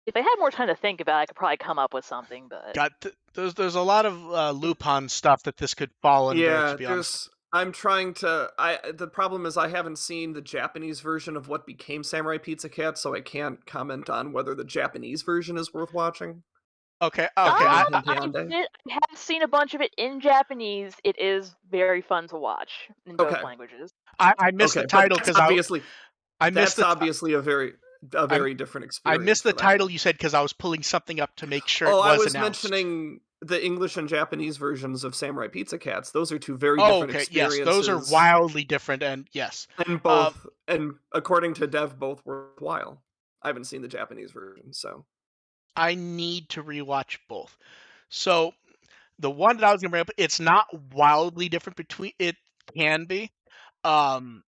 If I had more time to think about it, I could probably come up with something, but There's a lot of Lupin stuff that this could fall under, to Yeah, be honest. there's I'm trying to I the problem is I haven't seen the Japanese version of what became Samurai Pizza Cat, so I can't comment on whether the Japanese version is worth watching. Okay, The okay. Koen I Henteande. have seen a bunch of it in Japanese. It is very fun to watch in both Okay. languages. I missed the Okay, but title because I missed that's the obviously a I very different I experience missed the for that title one. you said because I was pulling something up to make sure it Oh, I was was announced. mentioning the English and Japanese versions of Samurai Pizza Cats. Those are two very Oh, different okay. Yes, those are experiences, wildly different, and yes, and according to Dev, both worthwhile. I haven't seen the Japanese version, so I need to rewatch both. So the one that I was gonna bring up, it's not wildly different between. It can be, and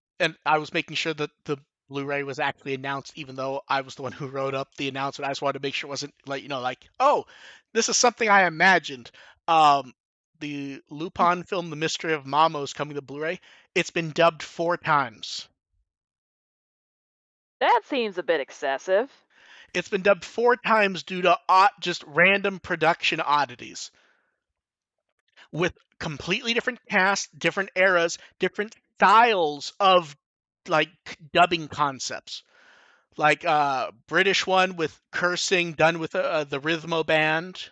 I was making sure that the Blu-ray was actually announced, even though I was the one who wrote up the announcement. I just wanted to make sure it wasn't like like, oh, this is something I imagined. Um, the Lupin film, The Mystery of Mamo, is coming to Blu-ray. It's been dubbed 4 times. That seems a bit excessive. It's been dubbed 4 times due to just random production oddities with completely different casts, different eras, different styles of like dubbing concepts. Like British one with cursing done with the Rhythmo band.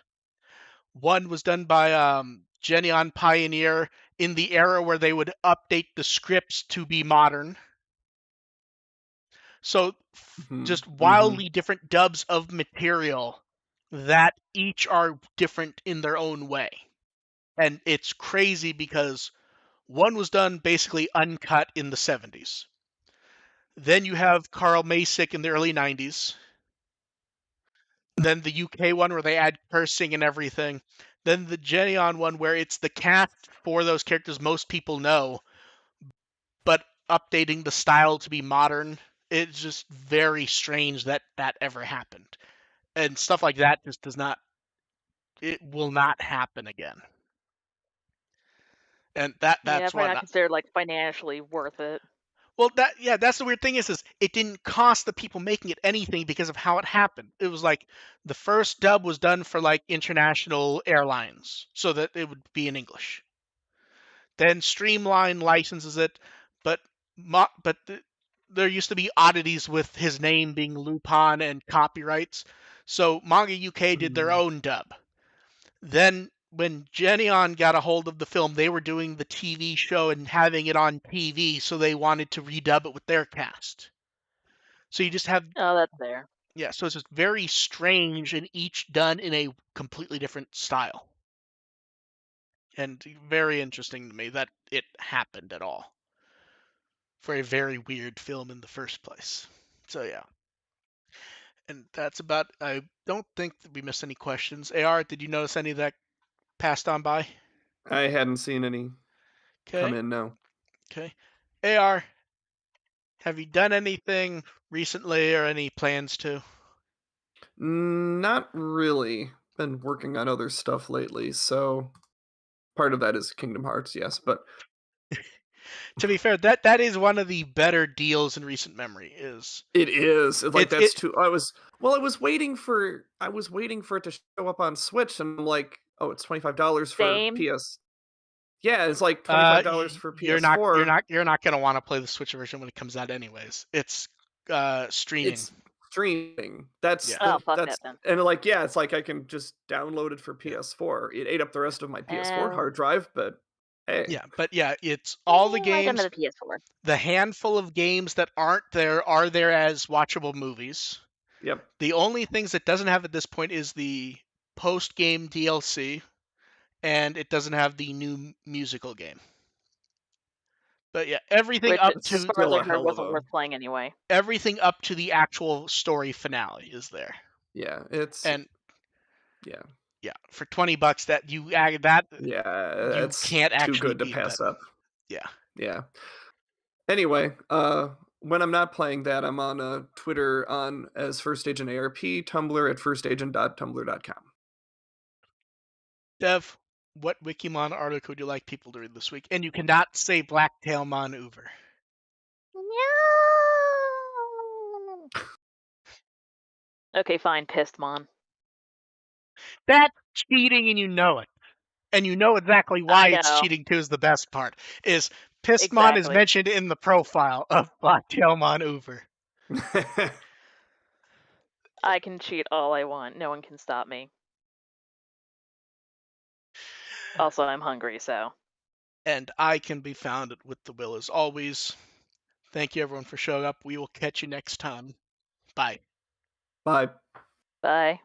One was done by Genion Pioneer in the era where they would update the scripts to be modern. So just Mm-hmm. wildly different dubs of material that each are different in their own way. And it's crazy because one was done basically uncut in the 70s. Then you have Carl Masick in the early 90s. Then the UK one where they add cursing and everything. Then the Genion one where it's the cast for those characters most people know, but updating the style to be modern. It's just very strange that that ever happened. And stuff like that just does not, it will not happen again. And Yeah, that's probably one. not considered like financially worth it. Well, that's the weird thing is it didn't cost the people making it anything because of how it happened. It was like the first dub was done for like international airlines so that it would be in English. Then Streamline licenses it, but there used to be oddities with his name being Lupin and copyrights. So Manga UK did their Mm. own dub. Then when Genion got a hold of the film, they were doing the TV show and having it on TV, so they wanted to redub it with their cast. So you just have, Oh, that's fair. yeah, so it's just very strange and each done in a completely different style. And very interesting to me that it happened at all for a very weird film in the first place. So yeah. And that's about, I don't think that we missed any questions. AR, did you notice any that passed on by? I hadn't seen any come Okay. in, no. Okay. AR, have you done anything recently or any plans to? Not really. Been working on other stuff lately, so part of that is Kingdom Hearts, yes, but To be fair, that is one of the better deals in recent memory. Is it is. It's like it it that's too I was waiting for it to show up on Switch and I'm like, "Oh, it's $25 for Same. PS." Yeah, it's like $25 for you're PS4. not gonna want to play the Switch version when it comes out anyways. It's streaming. It's streaming. Yeah. Oh, fuck That's that then. and like yeah, it's like I can just download it for Yeah. PS4. It ate up the rest of my PS4 Oh, hard drive, but hey. Yeah, but yeah, it's all the I don't have games. a PS4. The handful of games that aren't there are there as watchable movies. Yep. The only things it doesn't have at this point is the post-game DLC, and it doesn't have the new musical game. But yeah, everything Which, up That's as to far as still I a heard, hell of wasn't a worth playing anyway. the actual story finale is there. yeah, it's And yeah. yeah, for $20 that Yeah, you that's can't too actually good to beat that. pass up. Yeah. Yeah. Anyway, when I'm not playing that, I'm on Twitter on as First Agent ARP, Tumblr at firstagent.tumblr.com. Dev, what Wikimon article would you like people to read this week? And you cannot say Blacktail Maneuver. Okay, fine, Pissmon. That's cheating and you know it. And you know exactly why I it's know. cheating too is the best part. Is Pissmon is Exactly. mentioned in the profile of Blacktail Maneuver. I can cheat all I want. No one can stop me. Also, I'm hungry, so. And I can be found at With the Will as always. Thank you everyone for showing up. We will catch you next time. Bye. Bye. Bye.